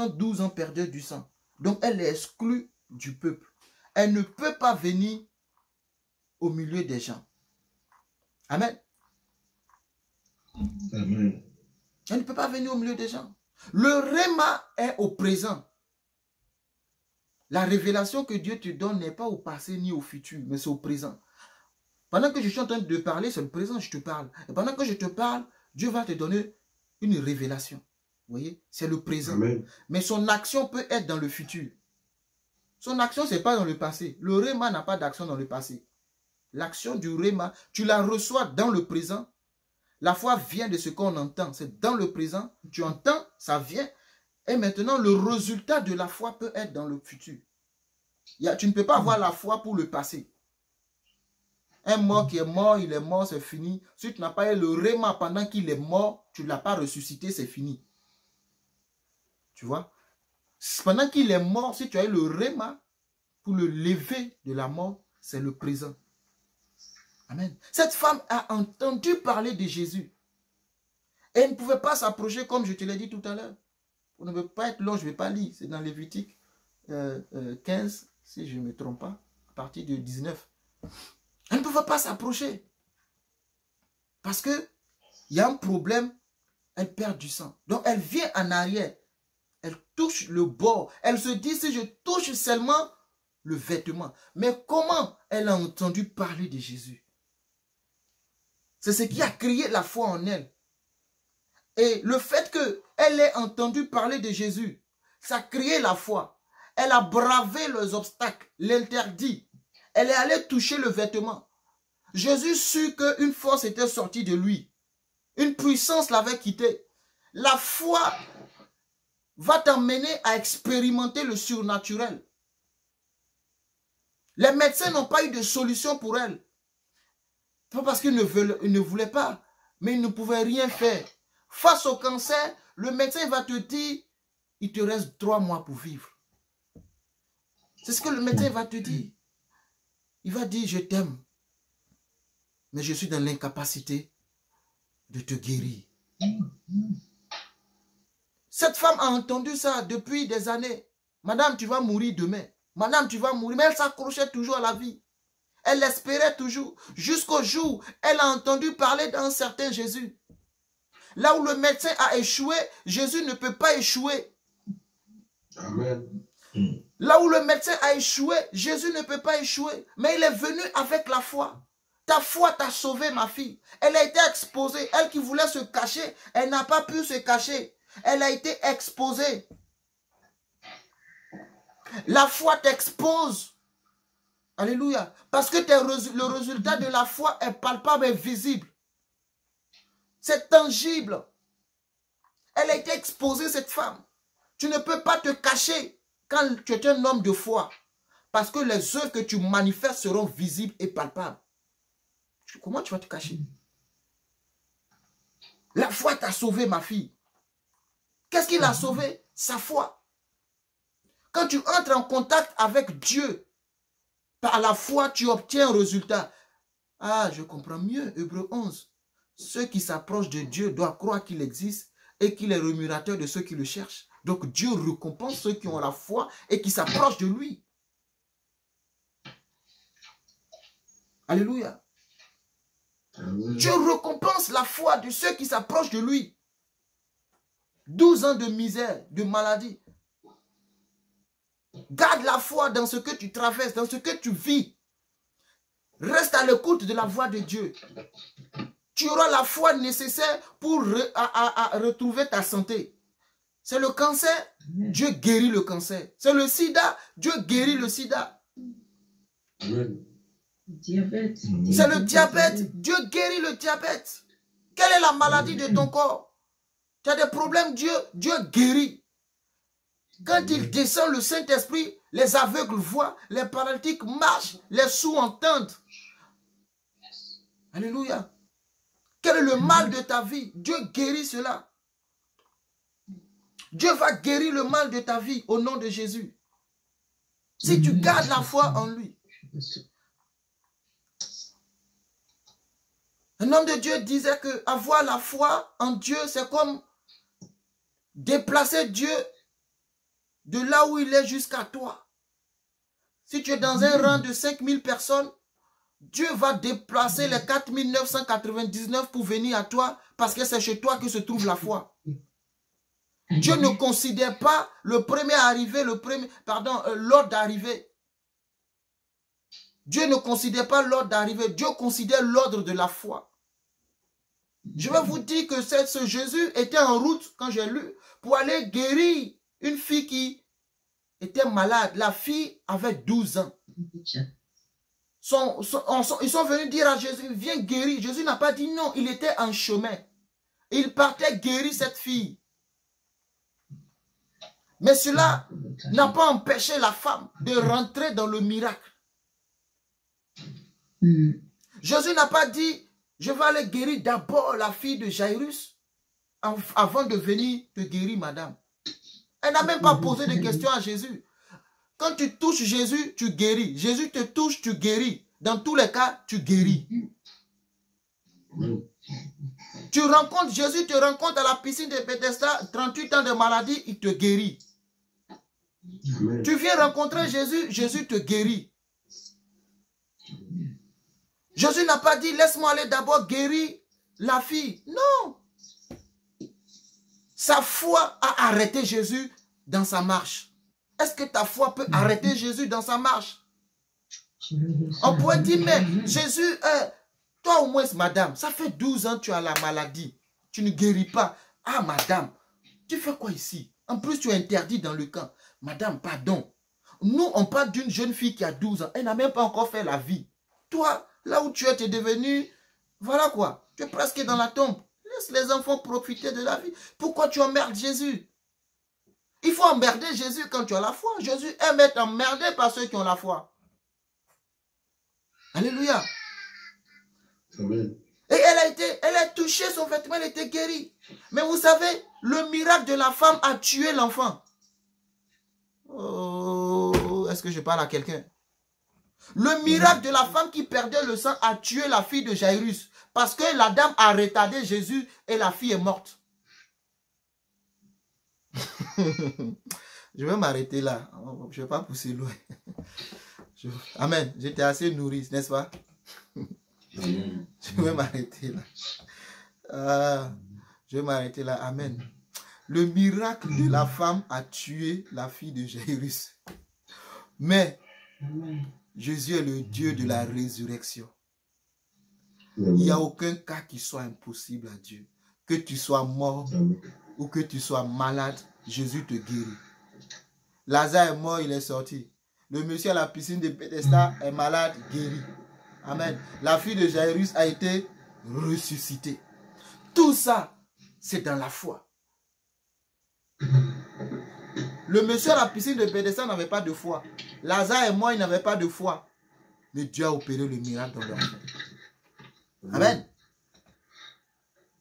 12 ans, perdait du sang. Donc, elle est exclue du peuple. Elle ne peut pas venir au milieu des gens. Amen. Amen. Elle ne peut pas venir au milieu des gens. Le réma est au présent. La révélation que Dieu te donne n'est pas au passé ni au futur, mais c'est au présent. Pendant que je suis en train de te parler, c'est le présent, je te parle. Et pendant que je te parle, Dieu va te donner une révélation. Vous voyez, c'est le présent. Amen. Mais son action peut être dans le futur. Son action, ce n'est pas dans le passé. Le réma n'a pas d'action dans le passé. L'action du réma, tu la reçois dans le présent. La foi vient de ce qu'on entend. C'est dans le présent. Tu entends, ça vient. Et maintenant, le résultat de la foi peut être dans le futur. Tu ne peux pas avoir la foi pour le passé. Un mort qui est mort, il est mort, c'est fini. Si tu n'as pas eu le réma pendant qu'il est mort, tu ne l'as pas ressuscité, c'est fini. Tu vois? Pendant qu'il est mort, si tu as eu le réma pour le lever de la mort, c'est le présent. Amen. Cette femme a entendu parler de Jésus. Et elle ne pouvait pas s'approcher comme je te l'ai dit tout à l'heure. Pour ne pas être long, je ne vais pas lire. C'est dans Lévitique 15, si je ne me trompe pas, à partir de 19. Elle ne pouvait pas s'approcher. Parce qu'il y a un problème, elle perd du sang. Donc elle vient en arrière. Elle touche le bord. Elle se dit, si je touche seulement le vêtement. Mais comment elle a entendu parler de Jésus? C'est ce qui a créé la foi en elle. Et le fait qu'elle ait entendu parler de Jésus, ça a créé la foi. Elle a bravé les obstacles, l'interdit. Elle est allée toucher le vêtement. Jésus sut qu'une force était sortie de lui. Une puissance l'avait quitté. La foi va t'emmener à expérimenter le surnaturel. Les médecins n'ont pas eu de solution pour elle. Pas parce qu'ils ne voulaient pas, mais ils ne pouvaient rien faire. Face au cancer, le médecin va te dire, il te reste 3 mois pour vivre. C'est ce que le médecin va te dire. Il va dire, je t'aime, mais je suis dans l'incapacité de te guérir. Cette femme a entendu ça depuis des années. Madame, tu vas mourir demain. Madame, tu vas mourir. Mais elle s'accrochait toujours à la vie. Elle espérait toujours. Jusqu'au jour où elle a entendu parler d'un certain Jésus. Là où le médecin a échoué, Jésus ne peut pas échouer. Amen. Là où le médecin a échoué, Jésus ne peut pas échouer. Mais il est venu avec la foi. Ta foi t'a sauvé, ma fille. Elle a été exposée. Elle qui voulait se cacher, elle n'a pas pu se cacher. Elle a été exposée. La foi t'expose. Alléluia. Parce que le résultat de la foi est palpable et visible. C'est tangible. Elle a été exposée, cette femme. Tu ne peux pas te cacher quand tu es un homme de foi. Parce que les œuvres que tu manifestes seront visibles et palpables. Comment tu vas te cacher? La foi t'a sauvé, ma fille. Qu'est-ce qui l'a sauvé? Sa foi. Quand tu entres en contact avec Dieu, par la foi, tu obtiens un résultat. Ah, je comprends mieux. Hébreux 11. Ceux qui s'approchent de Dieu doivent croire qu'il existe et qu'il est rémunérateur de ceux qui le cherchent. Donc Dieu récompense ceux qui ont la foi et qui s'approchent de lui. Alléluia. Amen. Dieu récompense la foi de ceux qui s'approchent de lui. 12 ans de misère, de maladie. Garde la foi dans ce que tu traverses, dans ce que tu vis. Reste à l'écoute de la voix de Dieu. Tu auras la foi nécessaire pour retrouver ta santé. C'est le cancer, Dieu guérit le cancer. C'est le sida, Dieu guérit le sida. Amen. Diabète. C'est le diabète. Dieu guérit le diabète. Quelle est la maladie de ton corps? Tu as des problèmes, Dieu guérit. Quand il descend le Saint-Esprit, les aveugles voient, les paralytiques marchent, les sourds entendent. Alléluia. Quel est le mal de ta vie? Dieu guérit cela. Dieu va guérir le mal de ta vie au nom de Jésus. Si tu gardes la foi en lui. Un homme de Dieu disait que avoir la foi en Dieu, c'est comme déplacer Dieu de là où il est jusqu'à toi. Si tu es dans un rang de 5000 personnes, Dieu va déplacer les 4999 pour venir à toi parce que c'est chez toi que se trouve la foi. Dieu ne considère pas le premier arrivé, l'ordre d'arrivée. Dieu ne considère pas l'ordre d'arrivée. Dieu considère l'ordre de la foi. Je vais vous dire que ce Jésus était en route, quand j'ai lu, pour aller guérir une fille qui était malade. La fille avait 12 ans. Ils sont venus dire à Jésus, viens guérir. Jésus n'a pas dit non, il était en chemin. Il partait guérir cette fille. Mais cela n'a pas empêché la femme de rentrer dans le miracle. Jésus n'a pas dit, je vais aller guérir d'abord la fille de Jairus avant de venir te guérir, madame. Elle n'a même pas posé de questions à Jésus. Quand tu touches Jésus, tu guéris. Jésus te touche, tu guéris. Dans tous les cas, tu guéris. Tu rencontres, Jésus te rencontre à la piscine de Bethesda, 38 ans de maladie, il te guérit. Amen. Tu viens rencontrer Jésus, Jésus te guérit. Jésus n'a pas dit, laisse-moi aller d'abord guérir la fille. Non. Sa foi a arrêté Jésus dans sa marche. Est-ce que ta foi peut arrêter Jésus dans sa marche? On pourrait dire, mais Jésus, toi au moins, madame, ça fait 12 ans que tu as la maladie. Tu ne guéris pas. Ah, madame, tu fais quoi ici? En plus, tu es interdit dans le camp. Madame, pardon. Nous, on parle d'une jeune fille qui a 12 ans. Elle n'a même pas encore fait la vie. Toi, là où tu es, tu es devenu, voilà quoi. Tu es presque dans la tombe. Laisse les enfants profiter de la vie. Pourquoi tu emmerdes Jésus? Il faut emmerder Jésus quand tu as la foi. Jésus aime être emmerdé par ceux qui ont la foi. Alléluia. Amen. Et elle a touché son vêtement, elle était guérie. Mais vous savez, le miracle de la femme a tué l'enfant. Oh, est-ce que je parle à quelqu'un? Le miracle de la femme qui perdait le sang a tué la fille de Jairus. Parce que la dame a retardé Jésus et la fille est morte. Je vais m'arrêter là. Je ne vais pas pousser loin. Amen. J'étais assez nourri, n'est-ce pas? Je vais m'arrêter là. Je vais m'arrêter là. Amen. Le miracle de la femme a tué la fille de Jairus. Mais Jésus est le Dieu de la résurrection. Il n'y a aucun cas qui soit impossible à Dieu. Que tu sois mort ou que tu sois malade, Jésus te guérit. Lazare est mort, il est sorti. Le monsieur à la piscine de Bethesda est malade, guéri. Amen. La fille de Jairus a été ressuscitée. Tout ça, c'est dans la foi. Le monsieur à la piscine de Bethesda n'avait pas de foi. Lazare est mort, il n'avait pas de foi. Mais Dieu a opéré le miracle dans leur vie. Amen.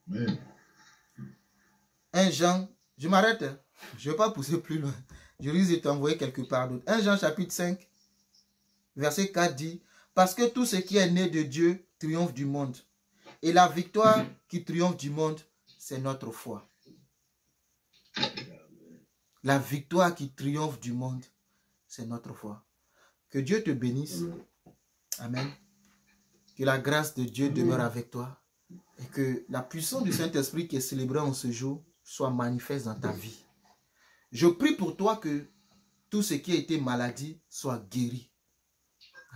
Amen. 1 Jean, je m'arrête. Je ne vais pas pousser plus loin. Je risque de t'envoyer quelque part d'autre. 1 Jean chapitre 5, verset 4 dit, parce que tout ce qui est né de Dieu triomphe du monde. Et la victoire qui triomphe du monde, c'est notre foi. La victoire qui triomphe du monde, c'est notre foi. Que Dieu te bénisse. Amen. Que la grâce de Dieu demeure avec toi. Et que la puissance du Saint-Esprit qui est célébrée en ce jour soit manifeste dans ta vie. Je prie pour toi que tout ce qui a été maladie soit guéri.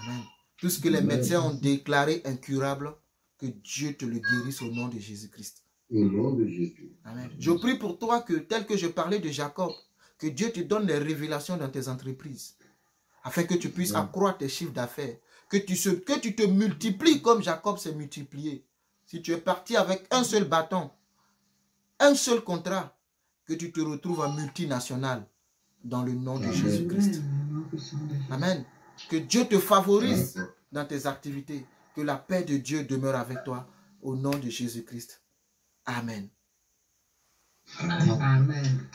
Amen. Tout ce que les médecins ont déclaré incurable, que Dieu te le guérisse au nom de Jésus-Christ. Au nom de Jésus. Amen. Je prie pour toi que, tel que je parlais de Jacob, que Dieu te donne les révélations dans tes entreprises, afin que tu puisses accroître tes chiffres d'affaires, Que tu te multiplies comme Jacob s'est multiplié. Si tu es parti avec un seul bâton, un seul contrat, que tu te retrouves en multinational dans le nom de Jésus-Christ. Amen. Que Dieu te favorise dans tes activités. Que la paix de Dieu demeure avec toi au nom de Jésus-Christ. Amen. Amen.